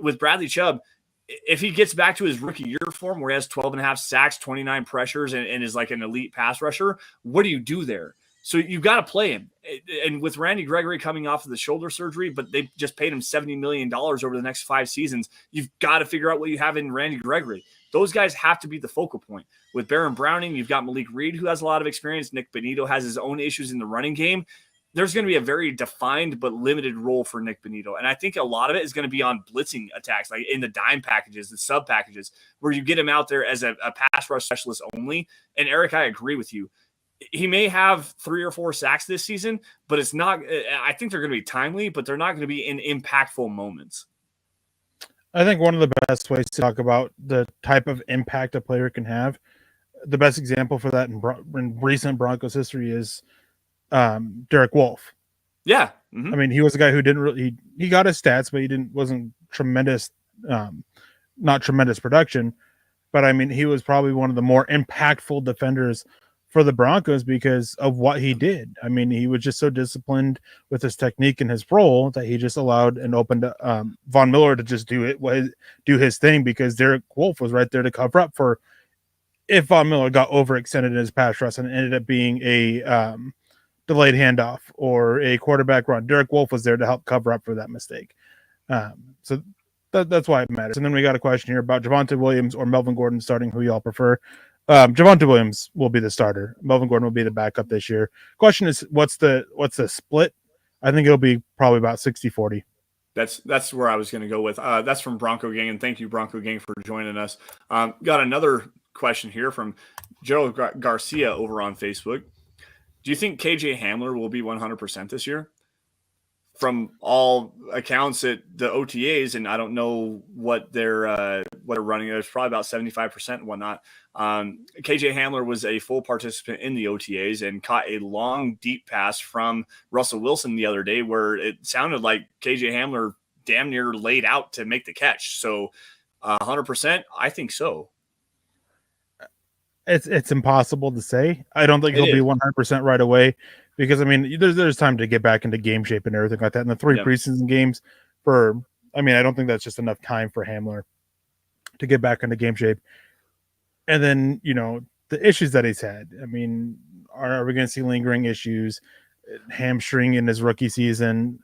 with Bradley Chubb, if he gets back to his rookie year form where he has 12.5 sacks, 29 pressures, and is like an elite pass rusher, what do you do there? So you've got to play him. And with Randy Gregory coming off of the shoulder surgery, but they just paid him $70 million over the next 5 seasons, you've got to figure out what you have in Randy Gregory. Those guys have to be the focal point. With Baron Browning, you've got Malik Reed, who has a lot of experience. Nick Benito has his own issues in the running game. There's going to be a very defined but limited role for Nick Benito. And I think a lot of it is going to be on blitzing attacks, like in the dime packages, the sub packages, where you get him out there as a pass rush specialist only. And Eric, I agree with you. He may have 3 or 4 sacks this season, but it's not, I think they're going to be timely, but they're not going to be in impactful moments. I think one of the best ways to talk about the type of impact a player can have, the best example for that in recent Broncos history is Derek Wolfe. Yeah. Mm-hmm. I mean, he was a guy who didn't really, he got his stats, but wasn't tremendous, not tremendous production. But I mean, he was probably one of the more impactful defenders for the Broncos because of what he did. I mean, he was just so disciplined with his technique and his role that he just allowed and opened Von Miller to just do his thing, because Derek Wolfe was right there to cover up for if Von Miller got overextended in his pass rush and ended up being a delayed handoff or a quarterback run. Derek Wolfe was there to help cover up for that mistake. So that's why it matters. And then we got a question here about Javonte Williams or Melvin Gordon starting, who y'all prefer. Javonte Williams will be the starter. Melvin Gordon will be the backup this year. Question is, what's the split? I think it'll be probably about 60-40. That's where I was going to go with. That's from Bronco Gang, and thank you, Bronco Gang, for joining us. Got another question here from Gerald Garcia over on Facebook. Do you think KJ Hamler will be 100% this year? From all accounts at the OTAs, and I don't know what they're running. It's probably about 75% and whatnot. KJ Hamler was a full participant in the OTAs and caught a long, deep pass from Russell Wilson the other day, where it sounded like KJ Hamler damn near laid out to make the catch. So 100%, I think so. It's impossible to say. I don't think he'll be 100% right away, because I mean, there's time to get back into game shape and everything like that. And the 3 preseason games I don't think that's just enough time for Hamler to get back into game shape. And then, the issues that he's had. I mean, are we going to see lingering issues? Hamstring in his rookie season.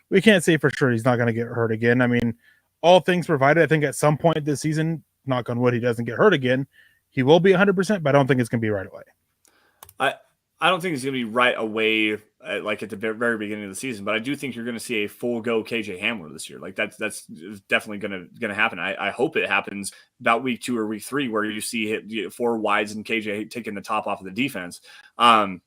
We can't say for sure he's not going to get hurt again. I mean, all things provided, I think at some point this season, knock on wood, he doesn't get hurt again, he will be 100%, but I don't think it's going to be right away. I don't think it's going to be right away, like at the very beginning of the season, but I do think you're going to see a full go KJ Hamler this year. Like that's definitely going to happen. I hope it happens about week 2 or week 3, where you see 4 wides and KJ taking the top off of the defense. But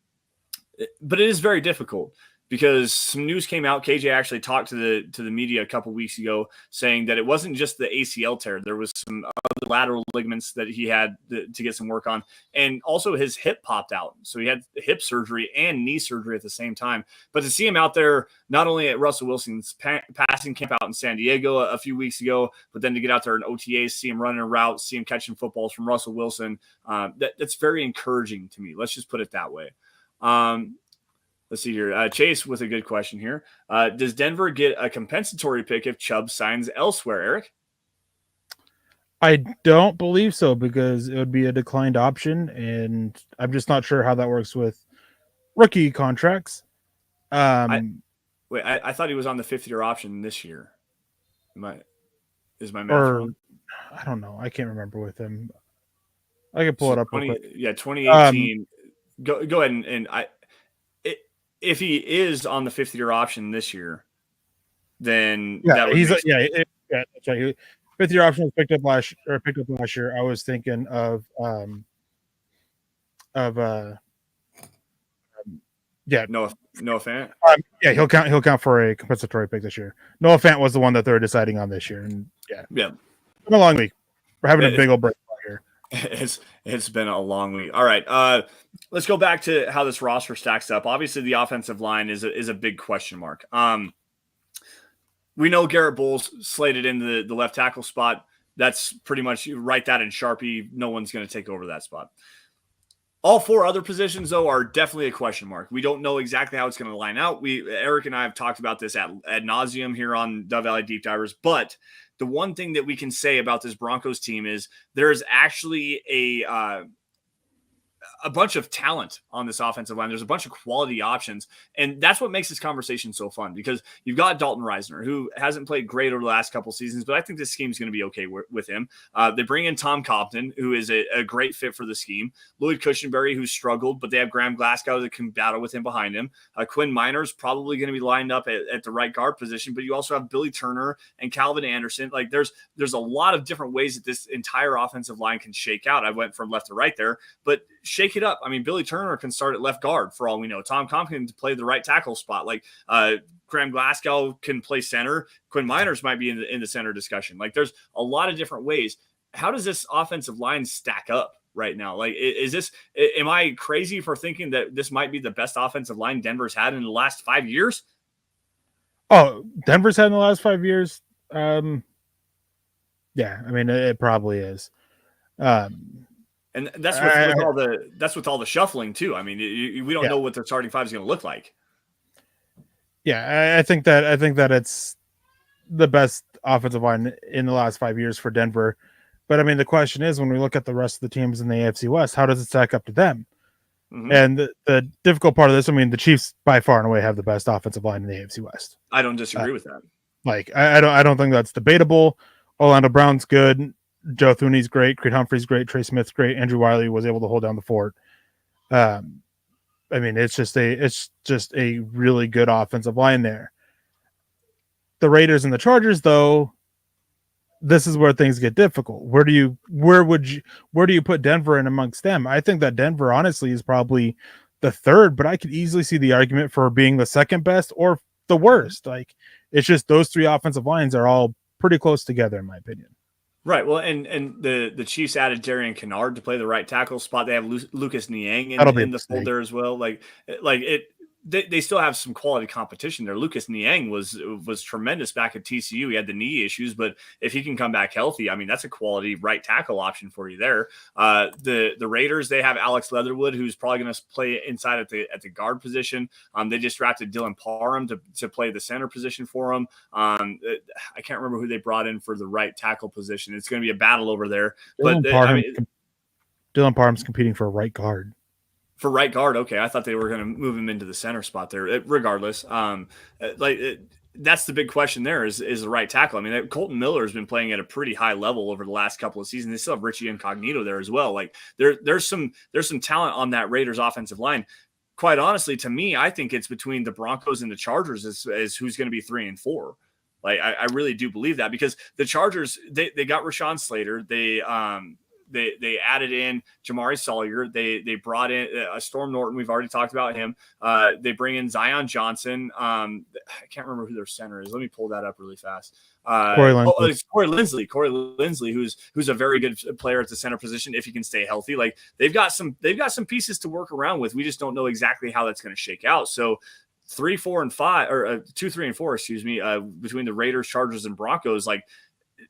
it is very difficult. because some news came out. KJ actually talked to the media a couple weeks ago saying that it wasn't just the ACL tear. There was some other lateral ligaments that he had to get some work on. And also his hip popped out. So he had hip surgery and knee surgery at the same time. But to see him out there, not only at Russell Wilson's passing camp out in San Diego a few weeks ago, but then to get out there in OTAs, see him running a route, see him catching footballs from Russell Wilson, that's very encouraging to me. Let's just put it that way. Let's see here. Chase with a good question here. Does Denver get a compensatory pick if Chubb signs elsewhere, Eric? I don't believe so, because it would be a declined option, and I'm just not sure how that works with rookie contracts. I thought he was on the 5th-year option this year. Is my math wrong? I don't know. I can't remember with him. I can pull it up. 2018. Go ahead and if he is on the 5th-year option this year, then that's right. 5th-year option was picked up last year. I was thinking of Noah Fant. He'll count for a compensatory pick this year. Noah Fant was the one that they're deciding on this year, and it's been a long week. We're having a big old break here. It's been a long week. All right, let's go back to how this roster stacks up. Obviously, the offensive line is a big question mark. We know Garrett Bowles slated in the left tackle spot. That's pretty much, you write that in Sharpie. No one's going to take over that spot. All 4 other positions, though, are definitely a question mark. We don't know exactly how it's going to line out. Eric and I have talked about this ad nauseum here on Dove Valley Deep Divers, but the one thing that we can say about this Broncos team is there's actually a bunch of talent on this offensive line. There's a bunch of quality options. And that's what makes this conversation so fun, because you've got Dalton Reisner, who hasn't played great over the last couple seasons, but I think this scheme is going to be okay with him. They bring in Tom Compton, who is a great fit for the scheme. Lloyd Cushenberry, who's struggled, but they have Graham Glasgow that can battle with him behind him. Quinn Minor's probably going to be lined up at the right guard position, but you also have Billy Turner and Calvin Anderson. Like there's a lot of different ways that this entire offensive line can shake out. I went from left to right there, but shake it up. I mean, Billy Turner can start at left guard for all we know. Tom Compton can play the right tackle spot. Like Graham Glasgow can play center. Quinn Miners might be in the center discussion. Like there's a lot of different ways. How does this offensive line stack up right now? Like, am I crazy for thinking that this might be the best offensive line Denver's had in the last 5 years? Oh, Denver's had in the last 5 years. Yeah, I mean, it probably is. And that's with all the shuffling too. I mean, we don't know what their starting 5 is going to look like. Yeah, I think that it's the best offensive line in the last 5 years for Denver. But I mean, the question is, when we look at the rest of the teams in the AFC West, how does it stack up to them? Mm-hmm. And the difficult part of this, I mean, the Chiefs by far and away have the best offensive line in the AFC West. I don't disagree with that. Like, I don't think that's debatable. Orlando Brown's good. Joe Thuney's great. Creed Humphrey's great. Trey Smith's great. Andrew Wiley was able to hold down the fort. I mean, it's just a really good offensive line there. The Raiders and the Chargers, though, this is where things get difficult. Where do you put Denver in amongst them? I think that Denver, honestly, is probably the third, but I could easily see the argument for being the second best or the worst. Like, it's just those 3 offensive lines are all pretty close together, in my opinion. Right. Well, and the Chiefs added Darian Kennard to play the right tackle spot. They have Lucas Niang in the fold there as well. They still have some quality competition there. Lucas Niang was tremendous back at TCU. He had the knee issues, but if he can come back healthy, I mean, that's a quality right tackle option for you there. The Raiders, they have Alex Leatherwood, who's probably going to play inside at the guard position. They just drafted Dylan Parham to play the center position for him. I can't remember who they brought in for the right tackle position. It's going to be a battle over there. Dylan Parham's competing for a right guard. For right guard, okay. I thought they were going to move him into the center spot there. Regardless, that's the big question there is the right tackle. I mean, Colton Miller has been playing at a pretty high level over the last couple of seasons. They still have Richie Incognito there as well. Like there's some talent on that Raiders offensive line. Quite honestly, to me, I think it's between the Broncos and the Chargers as who's going to be 3 and 4. Like I really do believe that, because the Chargers, they got Rashawn Slater. They They added in Jamari Sawyer. They brought in Storm Norton. We've already talked about him. They bring in Zion Johnson. I can't remember who their center is. Let me pull that up really fast. It's Corey Linsley. Corey Linsley, who's a very good player at the center position if he can stay healthy. Like they've got some pieces to work around with. We just don't know exactly how that's going to shake out. So 3, 4, and 5, or 2, 3, and 4, excuse me, between the Raiders, Chargers, and Broncos, like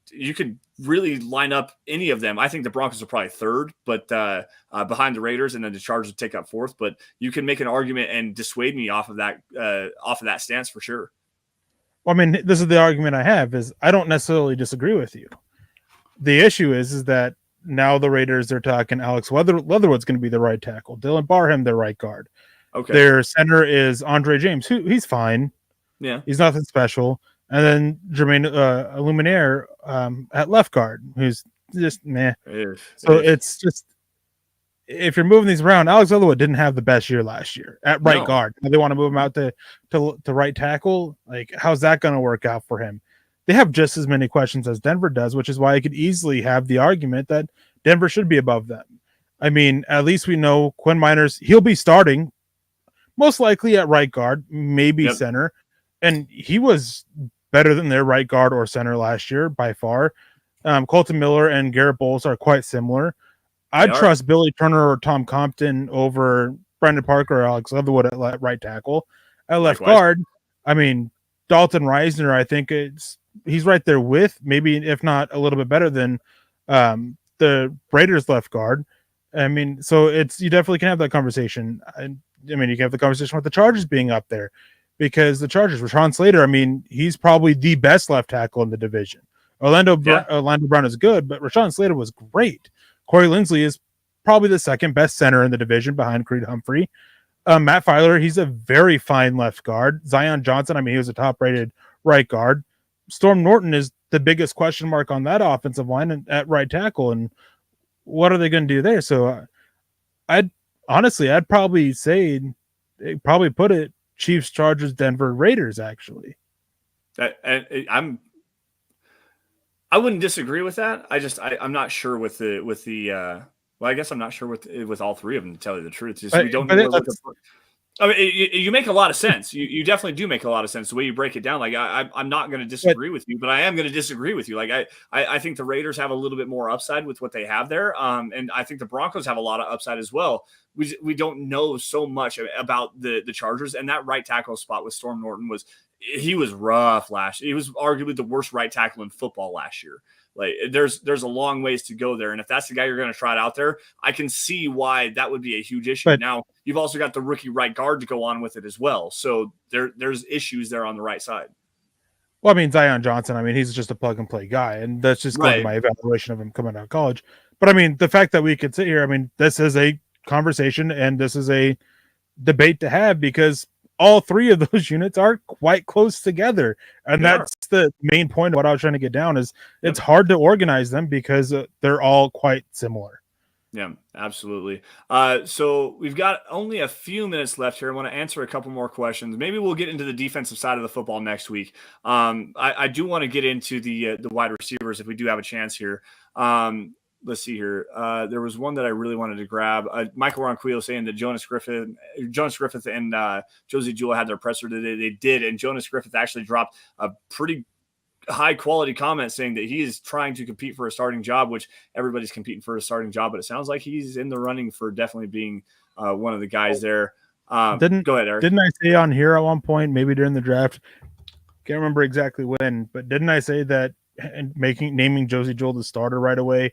you could really line up any of them. I think the Broncos are probably third, but behind the Raiders, and then the Chargers would take up fourth. But you can make an argument and dissuade me off of that stance for sure. Well, I mean, this is the argument I have: is I don't necessarily disagree with you. The issue is that now the Raiders are talking Alex Leatherwood's going to be the right tackle, Dylan Barham their right guard. Okay. Their center is Andre James, who he's fine. Yeah. He's nothing special. And then Jermaine Illuminaire at left guard, who's just meh. It's just, if you're moving these around, Alex Leatherwood didn't have the best year last year at right guard. They want to move him out to right tackle. Like, how's that going to work out for him? They have just as many questions as Denver does, which is why I could easily have the argument that Denver should be above them. I mean, at least we know Quinn Miners, he'll be starting most likely at right guard, maybe center. And he was better than their right guard or center last year by far. Colton Miller and Garrett Bowles are quite similar. I'd trust Billy Turner or Tom Compton over Brandon Parker or Alex Leatherwood at right tackle. At left guard, I mean, Dalton Reisner, I think he's right there with, maybe if not a little bit better than the Raiders left guard. I mean, so you definitely can have that conversation. I mean, you can have the conversation with the Chargers being up there, because the Chargers, Rashawn Slater, I mean, he's probably the best left tackle in the division. Orlando Brown is good, but Rashawn Slater was great. Corey Linsley is probably the second best center in the division behind Creed Humphrey. Matt Filer, he's a very fine left guard. Zion Johnson, I mean, he was a top-rated right guard. Storm Norton is the biggest question mark on that offensive line at right tackle, and what are they going to do there? So I'd probably say probably put it Chiefs, Chargers, Denver, Raiders, actually. I wouldn't disagree with that. I'm not sure with the well, I guess I'm not sure with all three of them, to tell you the truth. Just, we don't know I mean, you make a lot of sense. You definitely do make a lot of sense the way you break it down. Like I'm not going to disagree with you, but I am going to disagree with you. Like I think the Raiders have a little bit more upside with what they have there, and I think the Broncos have a lot of upside as well. We don't know so much about the Chargers, and that right tackle spot with Storm Norton was rough last year. He was arguably the worst right tackle in football last year. Like there's a long ways to go there. And if that's the guy you're going to try it out there, I can see why that would be a huge issue. But now you've also got the rookie right guard to go on with it as well. So there's issues there on the right side. Well, I mean, Zion Johnson, I mean, he's just a plug and play guy. And that's just going to my evaluation of him coming out of college. But I mean, the fact that we could sit here, I mean, this is a conversation and this is a debate to have, because all three of those units are quite close together. And that's the main point of what I was trying to get down is it's hard to organize them because they're all quite similar. Yeah, absolutely. So we've got only a few minutes left here. I want to answer a couple more questions. Maybe we'll get into the defensive side of the football next week. I do want to get into the wide receivers if we do have a chance here. Let's see here. There was one that I really wanted to grab. Michael Ronquillo saying that Jonas Griffith and Josie Jewell had their presser today. They did, and Jonas Griffith actually dropped a pretty high-quality comment saying that he is trying to compete for a starting job, which everybody's competing for a starting job, but it sounds like he's in the running for definitely being one of the guys there. Go ahead, Eric. Didn't I say on here at one point, maybe during the draft, can't remember exactly when, but didn't I say that naming Josie Jewell the starter right away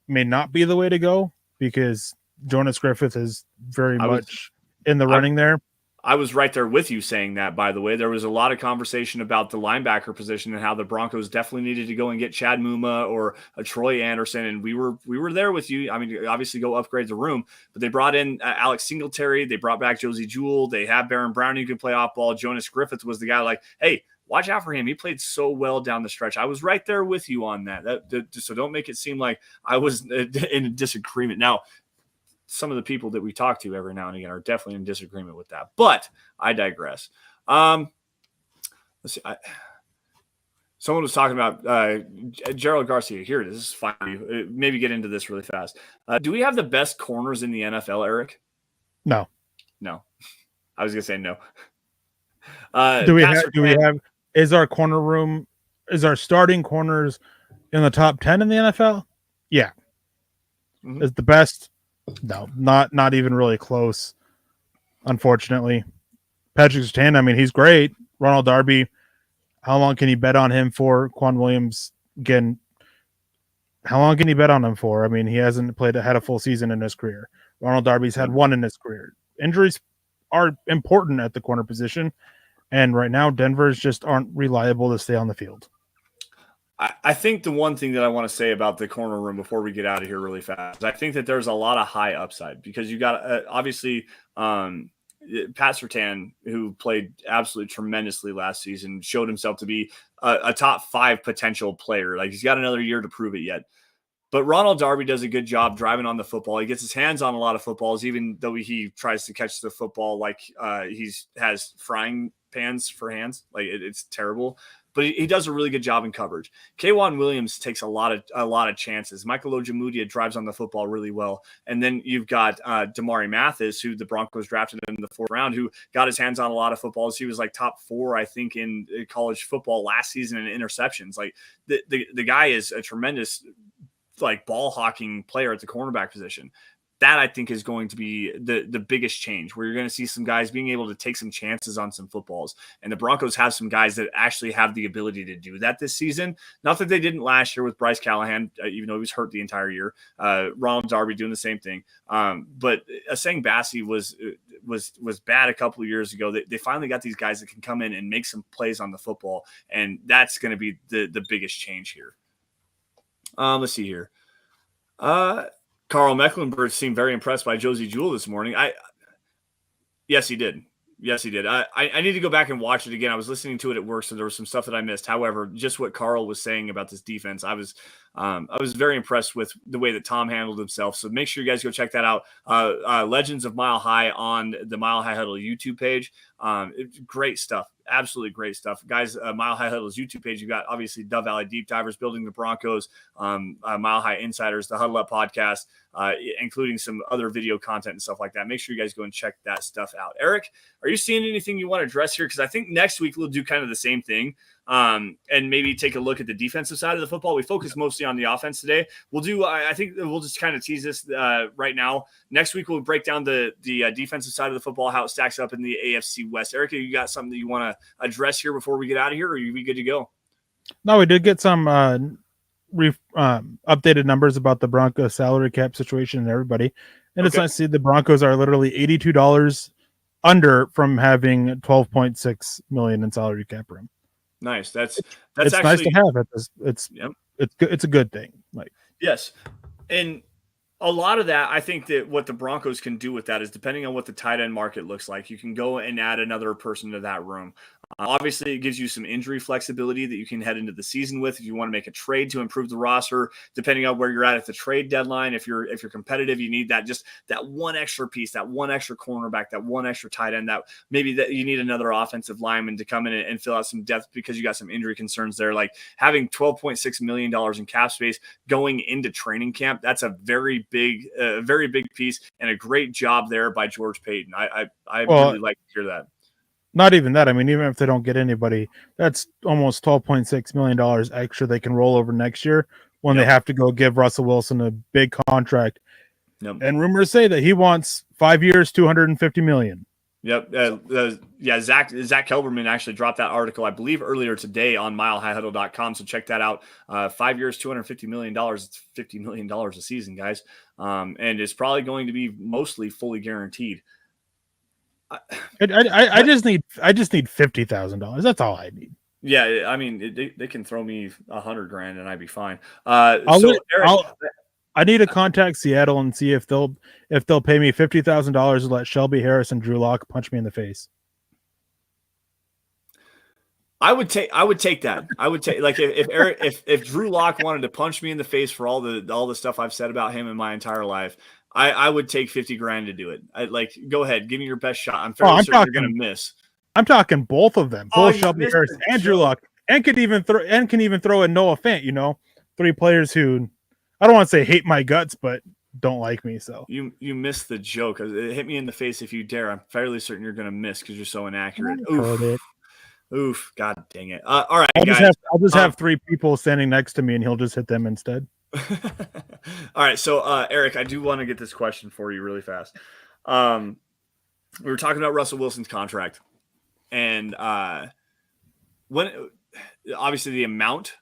may not be the way to go, because Jonas Griffith is very much in the running there? I was right there with you saying that, by the way. There was a lot of conversation about the linebacker position and how the Broncos definitely needed to go and get Chad Muma or a Troy Anderson, and we were there with you. I mean, obviously go upgrade the room, but they brought in Alex Singletary. They brought back Josie Jewell. They have Baron Brown who can play off ball. Jonas Griffith was the guy like, hey, watch out for him. He played so well down the stretch. I was right there with you on that. So don't make it seem like I was in disagreement. Now, some of the people that we talk to every now and again are definitely in disagreement with that, but I digress. Let's see. Someone was talking about Gerald Garcia. Here it is. This is fine. Maybe get into this really fast. Do we have the best corners in the NFL, Eric? No. No. I was going to say no. Do we have? Is our corner room? Is our starting corners in the top 10 in the NFL? Yeah. Mm-hmm. Is the best? No, not even really close. Unfortunately, Patrick Surtain, I mean, he's great. Ronald Darby. How long can you bet on him for? Quan Williams, again, how long can you bet on him for? I mean, he hasn't had a full season in his career. Ronald Darby's had one in his career. Injuries are important at the corner position, and right now Denver's just aren't reliable to stay on the field. I think the one thing that I want to say about the corner room before we get out of here really fast, I think that there's a lot of high upside because you got obviously Pat Surtain, who played absolutely tremendously last season, showed himself to be a top 5 potential player. Like he's got another year to prove it yet. But Ronald Darby does a good job driving on the football. He gets his hands on a lot of footballs, even though he tries to catch the football like has frying pans for hands. Like it's terrible. But he does a really good job in coverage. K'Wan Williams takes a lot of chances. Michael Ojemudia drives on the football really well. And then you've got Damari Mathis, who the Broncos drafted in the 4th round, who got his hands on a lot of footballs. He was like top 4, I think, in college football last season in interceptions. Like the guy is a tremendous like ball hawking player at the cornerback position. That I think is going to be the biggest change, where you're going to see some guys being able to take some chances on some footballs. And the Broncos have some guys that actually have the ability to do that this season. Not that they didn't last year with Bryce Callahan, even though he was hurt the entire year. Ronald Darby doing the same thing. But Aseng Bassi was bad a couple of years ago. They finally got these guys that can come in and make some plays on the football. And that's going to be the biggest change here. Let's see here. Carl Mecklenburg seemed very impressed by Josie Jewell this morning. Yes, he did. I need to go back and watch it again. I was listening to it at work, so there was some stuff that I missed. However, just what Carl was saying about this defense, I was very impressed with the way that Tom handled himself. So make sure you guys go check that out. Legends of Mile High on the Mile High Huddle YouTube page. It's great stuff. Absolutely great stuff. Guys, Mile High Huddle's YouTube page, you got obviously Dove Valley Deep Divers, Building the Broncos, Mile High Insiders, the Huddle Up podcast, including some other video content and stuff like that. Make sure you guys go and check that stuff out. Eric, are you seeing anything you want to address here? Because I think next week we'll do kind of the same thing. And maybe take a look at the defensive side of the football. We focus mostly on the offense today. We'll do, I think we'll just kind of tease this right now. Next week, we'll break down the defensive side of the football, how it stacks up in the AFC West. Eric, you got something that you want to address here before we get out of here, or are you good to go? No, we did get some updated numbers about the Broncos salary cap situation and everybody. And It's nice to see the Broncos are literally $82 under from having $12.6 million in salary cap room. Nice. That's it's actually nice to have it. It's a good thing. Like yes, and a lot of that, I think that what the Broncos can do with that is depending on what the tight end market looks like, you can go and add another person to that room. Obviously, it gives you some injury flexibility that you can head into the season with if you want to make a trade to improve the roster, depending on where you're at the trade deadline. If you're competitive, you need that one extra piece, that one extra cornerback, that one extra tight end, that maybe that you need another offensive lineman to come in and fill out some depth because you got some injury concerns there. Like having $12.6 million in cap space going into training camp, that's a very big piece and a great job there by George Payton. I really like to hear that. Not even that. I mean, even if they don't get anybody, that's almost $12.6 million extra they can roll over next year when they have to go give Russell Wilson a big contract. Yep. And rumors say that he wants 5 years, $250 million. Yep. Zach Kelberman actually dropped that article, I believe, earlier today on milehighhuddle.com. So check that out. 5 years, $250 million. It's $50 million a season, guys. And it's probably going to be mostly fully guaranteed. I just need $50,000. That's all I need. Yeah, I mean, they can throw me $100,000 and I'd be fine. I need to contact Seattle and see if they'll pay me $50,000 to let Shelby Harris and Drew Lock punch me in the face. I would take that. I would take, like, if Drew Lock wanted to punch me in the face for all the stuff I've said about him in my entire life, I would take $50,000 to do it. Go ahead, give me your best shot. I'm fairly certain you're going to miss. I'm talking both of them, both Shelby Harris and Drew Lock. and can even throw in Noah Fant. 3 players who I don't want to say hate my guts, but don't like me. So you missed the joke. It hit me in the face if you dare. I'm fairly certain you're going to miss because you're so inaccurate. Oof. God dang it. All right, guys. I'll just have 3 people standing next to me, and he'll just hit them instead. All right. So, Eric, I do want to get this question for you really fast. We were talking about Russell Wilson's contract, and when obviously the amount.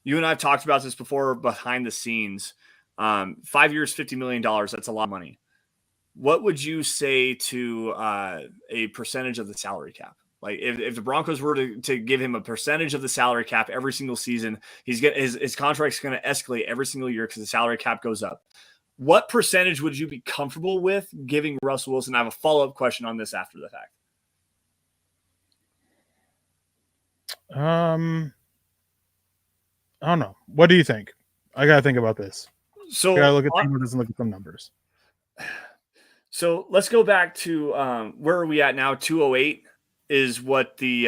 You and I have talked about this before behind the scenes. 5 years, $50 million. That's a lot of money. What would you say to a percentage of the salary cap? Like if the Broncos were to give him a percentage of the salary cap every single season, his contract's going to escalate every single year because the salary cap goes up. What percentage would you be comfortable with giving Russell Wilson? I have a follow-up question on this after the fact. I don't know. What do you think? I got to think about this. So I got to look at some numbers. So let's go back to where are we at now? 208 is what the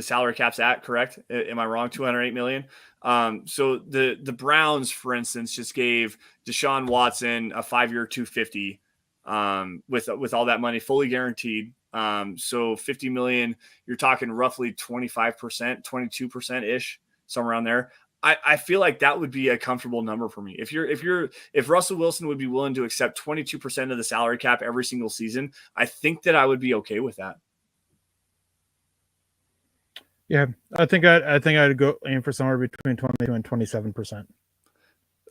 salary cap's at, correct? Am I wrong? 208 million. So the Browns, for instance, just gave Deshaun Watson a 5-year 250 with all that money fully guaranteed. So 50 million, you're talking roughly 25%, 22% ish, somewhere around there. I feel like that would be a comfortable number for me. If Russell Wilson would be willing to accept 22% of the salary cap every single season, I think that I would be okay with that. Yeah, I think I'd go aim for somewhere between 22 and 27%.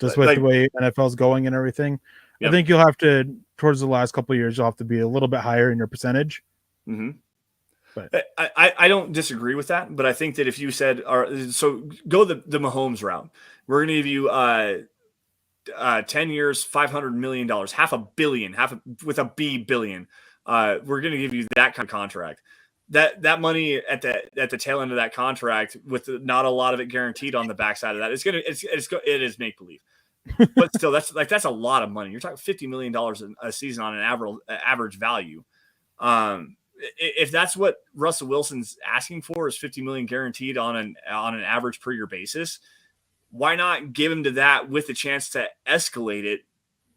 Just with the way NFL's going and everything. Yep. I think you'll have to, towards the last couple of years, you'll have to be a little bit higher in your percentage. Mm-hmm. But I don't disagree with that, but I think that if you said, so go the Mahomes route, we're going to give you 10 years, $500 million, $500 million, with a B billion. We're going to give you that kind of contract. That money at the tail end of that contract, with not a lot of it guaranteed on the backside of that, it is make believe. But still, that's a lot of money. You're talking $50 million a season on an average value. If that's what Russell Wilson's asking for is $50 million guaranteed on an average per year basis, why not give him to that with the chance to escalate it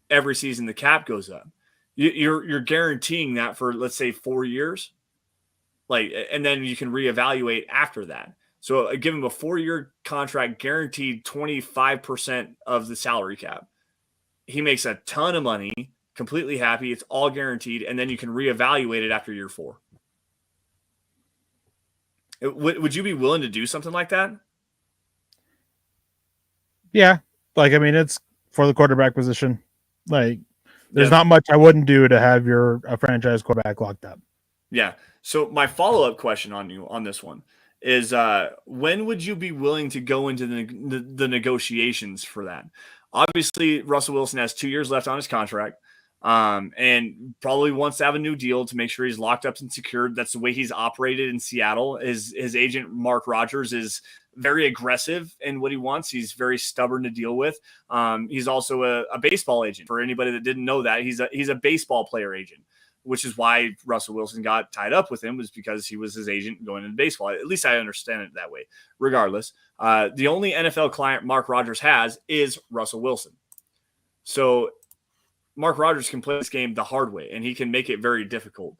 every season the cap goes up? You're guaranteeing that for, let's say, 4 years, and then you can reevaluate after that. So give him a 4-year contract, guaranteed 25% of the salary cap. He makes a ton of money. Completely happy. It's all guaranteed. And then you can reevaluate it after year 4. Would you be willing to do something like that? Yeah. It's for the quarterback position. There's not much I wouldn't do to have a franchise quarterback locked up. Yeah. So my follow-up question on this one is, when would you be willing to go into the negotiations for that? Obviously, Russell Wilson has 2 years left on his contract. And probably wants to have a new deal to make sure he's locked up and secured. That's the way he's operated in Seattle. His agent, Mark Rogers, is very aggressive in what he wants. He's very stubborn to deal with. He's also a baseball agent. For anybody that didn't know that, he's a baseball player agent, which is why Russell Wilson got tied up with him, was because he was his agent going into baseball. At least I understand it that way. Regardless, the only NFL client Mark Rogers has is Russell Wilson. So Mark Rogers can play this game the hard way, and he can make it very difficult.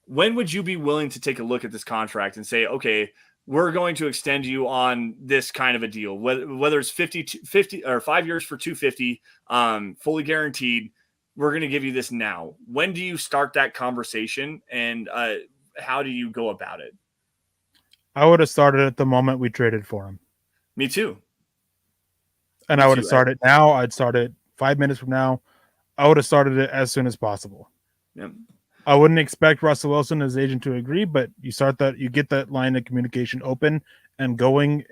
When would you be willing to take a look at this contract and say, okay, we're going to extend you on this kind of a deal, whether it's 50 or 5 years for 250, fully guaranteed, we're going to give you this now. When do you start that conversation, and how do you go about it? I would have started at the moment we traded for him. Me too. And I would have started now. I'd start it 5 minutes from now. I would have started it as soon as possible. Yep. I wouldn't expect Russell Wilson, his agent, to agree, but you get that line of communication open and going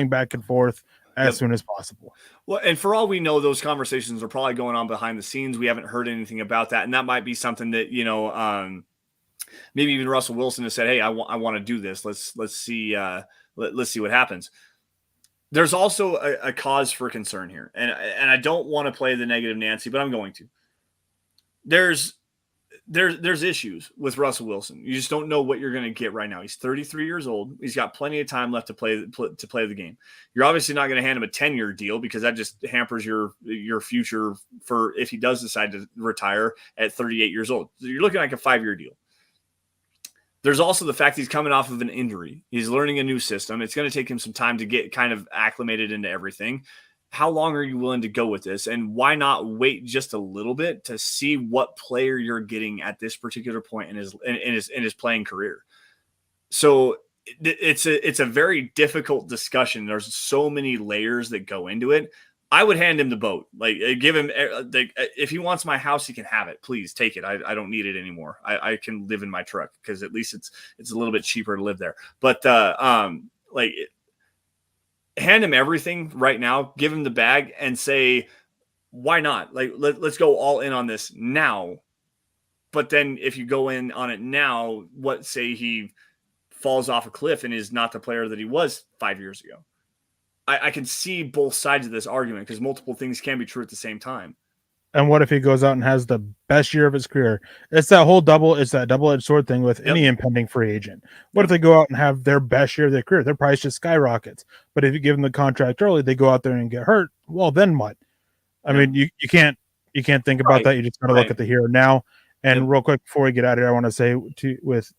back and forth as soon as possible. Well, and for all we know, those conversations are probably going on behind the scenes. We haven't heard anything about that, and that might be something that maybe even Russell Wilson has said, "Hey, I want to do this. Let's see what happens." There's also a cause for concern here, and I don't want to play the negative Nancy, but I'm going to. There's there's issues with Russell Wilson. You just don't know what you're going to get right now. He's 33 years old. He's got plenty of time left to play the game. You're obviously not going to hand him a 10-year deal because that just hampers your future for if he does decide to retire at 38 years old. So you're looking like a 5-year deal. There's also the fact he's coming off of an injury. He's learning a new system. It's going to take him some time to get kind of acclimated into everything. How long are you willing to go with this? And why not wait just a little bit to see what player you're getting at this particular point in his playing career? So it's a very difficult discussion. There's so many layers that go into it. I would hand him the boat. Like, give him, if he wants my house, he can have it. Please take it. I don't need it anymore. I can live in my truck because at least it's a little bit cheaper to live there. But hand him everything right now, give him the bag and say, why not? Like, let's go all in on this now. But then if you go in on it now, what say he falls off a cliff and is not the player that he was 5 years ago? I can see both sides of this argument because multiple things can be true at the same time. And what if he goes out and has the best year of his career? It's that double-edged sword thing with any impending free agent. What if they go out and have their best year of their career? Their price just skyrockets. But if you give them the contract early, they go out there and get hurt. Well, then what? I mean, you can't think about that. You just got to look at the here and now. And real quick before we get out of here, I want to say with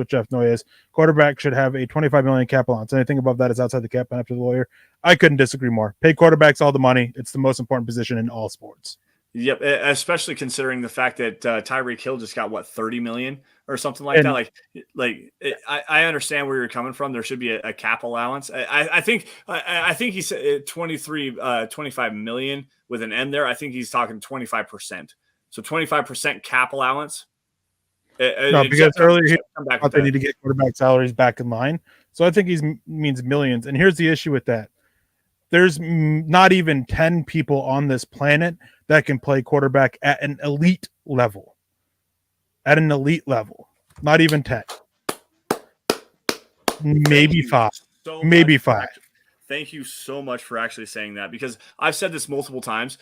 Jeff Noyes, quarterback should have a $25 million cap allowance. Anything above that is outside the cap. And after the lawyer, I couldn't disagree more. Pay quarterbacks all the money. It's the most important position in all sports. Yep, especially considering the fact that Tyreek Hill just got $30 million or something like that. I understand where you're coming from. There should be a cap allowance. I think he said 25 million with an N there. I think he's talking 25%. So 25% cap allowance. No, because earlier he thought they need to get quarterback salaries back in line. So I think he means millions. And here's the issue with that. There's not even 10 people on this planet that can play quarterback at an elite level. At an elite level. Not even 10. Maybe 5. Maybe 5. Thank you so much for actually saying that, because I've said this multiple times.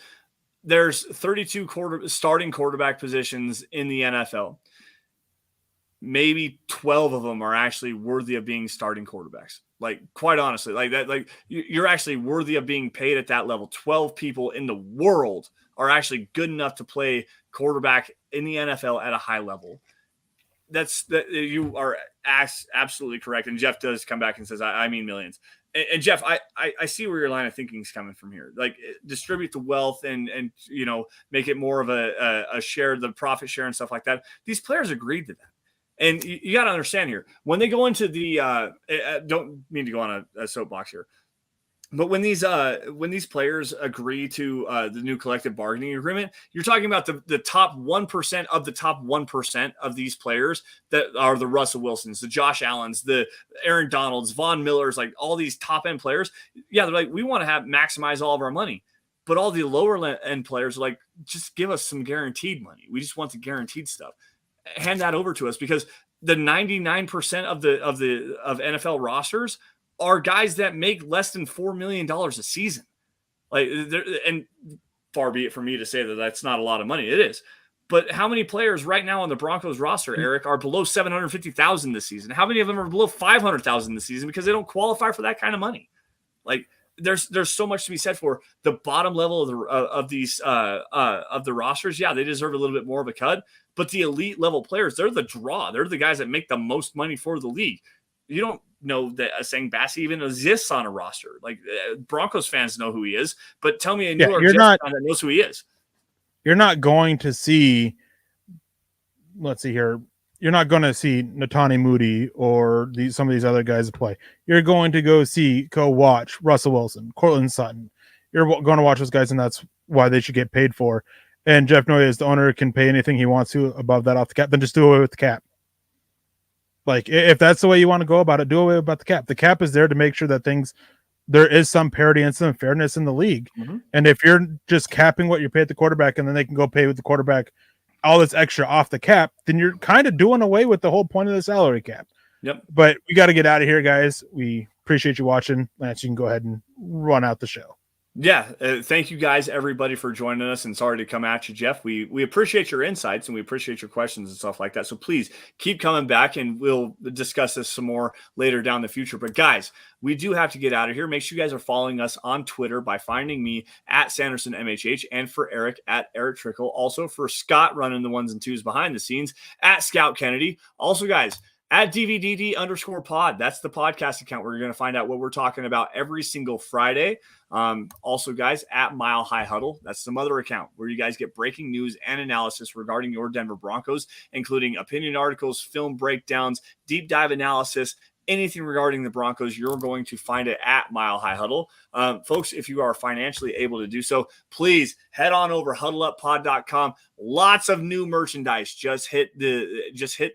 There's 32 starting quarterback positions in the NFL. Maybe 12 of them are actually worthy of being starting quarterbacks. Like, quite honestly, like that, like you're actually worthy of being paid at that level. 12 people in the world are actually good enough to play quarterback in the NFL at a high level. You are absolutely correct. And Jeff does come back and says, I mean millions. And Jeff, I see where your line of thinking is coming from here. Like, distribute the wealth and make it more of a share, the profit share and stuff like that. These players agreed to that. And you got to understand here, when they go into the don't mean to go on a soapbox here, but when these players agree to the new collective bargaining agreement, you're talking about the top 1% of the top 1% of these players that are the Russell Wilsons, the Josh Allens, the Aaron Donalds, Von Millers, like all these top end players. Yeah, they're like, we want to maximize all of our money. But all the lower end players are like, just give us some guaranteed money. We just want the guaranteed stuff. Hand that over to us, because the 99% of NFL rosters are guys that make less than $4 million a season. Like, and far be it for me to say that that's not a lot of money. It is. But how many players right now on the Broncos roster, Eric, are below $750,000 this season? How many of them are below $500,000 this season because they don't qualify for that kind of money? Like, there's so much to be said for the bottom level of the rosters. Yeah, they deserve a little bit more of a cut. But the elite level players, they're the draw. They're the guys that make the most money for the league. You don't know that Sang Bassi even exists on a roster. Like, Broncos fans know who he is, but tell me a New York Jets fan that knows who he is. You're not going to see, let's see here, you're not going to see Netani Moody or some of these other guys play. You're going to go watch Russell Wilson, Cortland Sutton. You're going to watch those guys, and that's why they should get paid for. And Jeff Noyes, the owner, can pay anything he wants to above that off the cap. Then just do away with the cap. Like, if that's the way you want to go about it, do away about the cap. The cap is there to make sure that there is some parity and some fairness in the league. Mm-hmm. And if you're just capping what you pay at the quarterback, and then they can go pay with the quarterback all this extra off the cap, then you're kind of doing away with the whole point of the salary cap. Yep. But we got to get out of here, guys. We appreciate you watching. Lance, you can go ahead and run out the show. Yeah, thank you guys, everybody, for joining us. And sorry to come at you, Jeff. We appreciate your insights and we appreciate your questions and stuff like that. So please keep coming back, and we'll discuss this some more later down the future. But guys, we do have to get out of here. Make sure you guys are following us on Twitter by finding me at Sanderson MHH, and for Eric at Erick Trickel. Also for Scott running the ones and twos behind the scenes at Scout Kennedy. Also, guys, at DVDD_pod. That's the podcast account where you're going to find out what we're talking about every single Friday. Also, guys, at Mile High Huddle. That's some other account where you guys get breaking news and analysis regarding your Denver Broncos, including opinion articles, film breakdowns, deep dive analysis, anything regarding the Broncos. You're going to find it at Mile High Huddle. Folks, if you are financially able to do so, please head on over huddleuppod.com. Lots of new merchandise just hit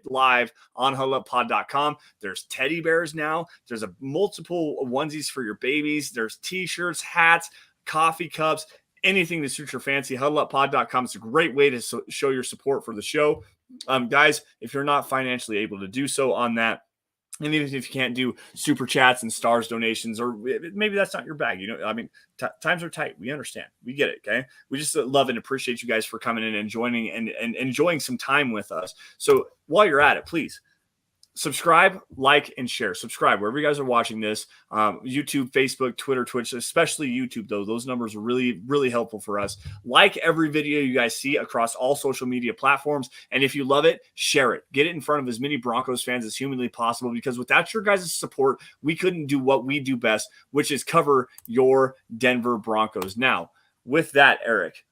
live on huddleuppod.com. There's teddy bears now. There's a multiple onesies for your babies. There's t-shirts, hats, coffee cups, anything to suit your fancy. Huddleuppod.com. It's a great way to show your support for the show. Guys, if you're not financially able to do so on that, and even if you can't do super chats and stars donations, or maybe that's not your bag, times are tight. We understand. We get it. Okay. We just love and appreciate you guys for coming in and joining and enjoying some time with us. So while you're at it, please subscribe, like, and share. Subscribe wherever you guys are watching this. YouTube, Facebook, Twitter, Twitch, especially YouTube, though. Those numbers are really, really helpful for us. Like every video you guys see across all social media platforms. And if you love it, share it. Get it in front of as many Broncos fans as humanly possible, because without your guys' support, we couldn't do what we do best, which is cover your Denver Broncos. Now, with that, Eric,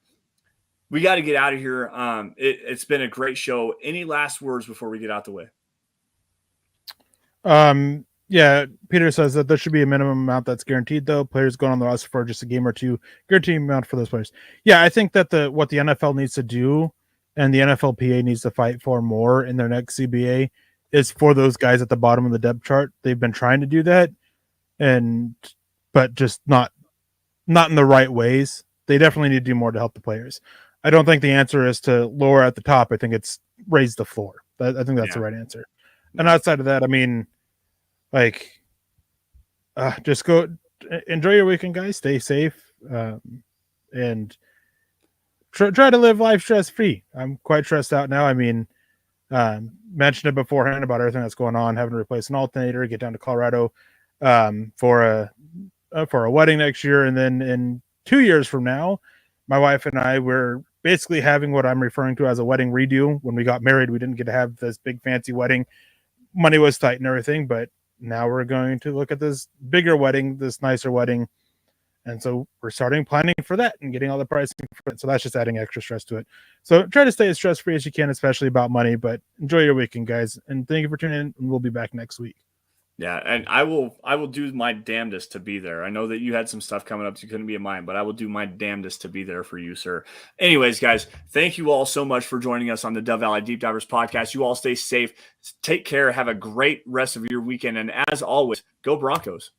we got to get out of here. It's been a great show. Any last words before we get out the way? Yeah, Peter says that there should be a minimum amount that's guaranteed, though. Players going on the roster for just a game or two, guaranteed amount for those players. Yeah, I think that what the NFL needs to do, and the NFLPA needs to fight for more in their next CBA, is for those guys at the bottom of the depth chart. They've been trying to do that, but just not in the right ways. They definitely need to do more to help the players. I don't think the answer is to lower at the top. I think it's raise the floor. I think that's the right answer. And outside of that, I mean, just go enjoy your weekend, guys. Stay safe, and try to live life stress-free. I'm quite stressed out now. I mean, mentioned it beforehand about everything that's going on, having to replace an alternator, get down to Colorado for a wedding next year, and then in 2 years from now, my wife and I were basically having what I'm referring to as a wedding redo. When we got married, we didn't get to have this big fancy wedding. Money was tight and everything, but now we're going to look at this bigger wedding, this nicer wedding. And so we're starting planning for that and getting all the pricing for it. So that's just adding extra stress to it. So try to stay as stress-free as you can, especially about money, but enjoy your weekend, guys. And thank you for tuning in. And we'll be back next week. Yeah, and I will do my damnedest to be there. I know that you had some stuff coming up that you couldn't be in mine, but I will do my damnedest to be there for you, sir. Anyways, guys, thank you all so much for joining us on the Dove Valley Deep Divers podcast. You all stay safe, take care, have a great rest of your weekend, and as always, go Broncos.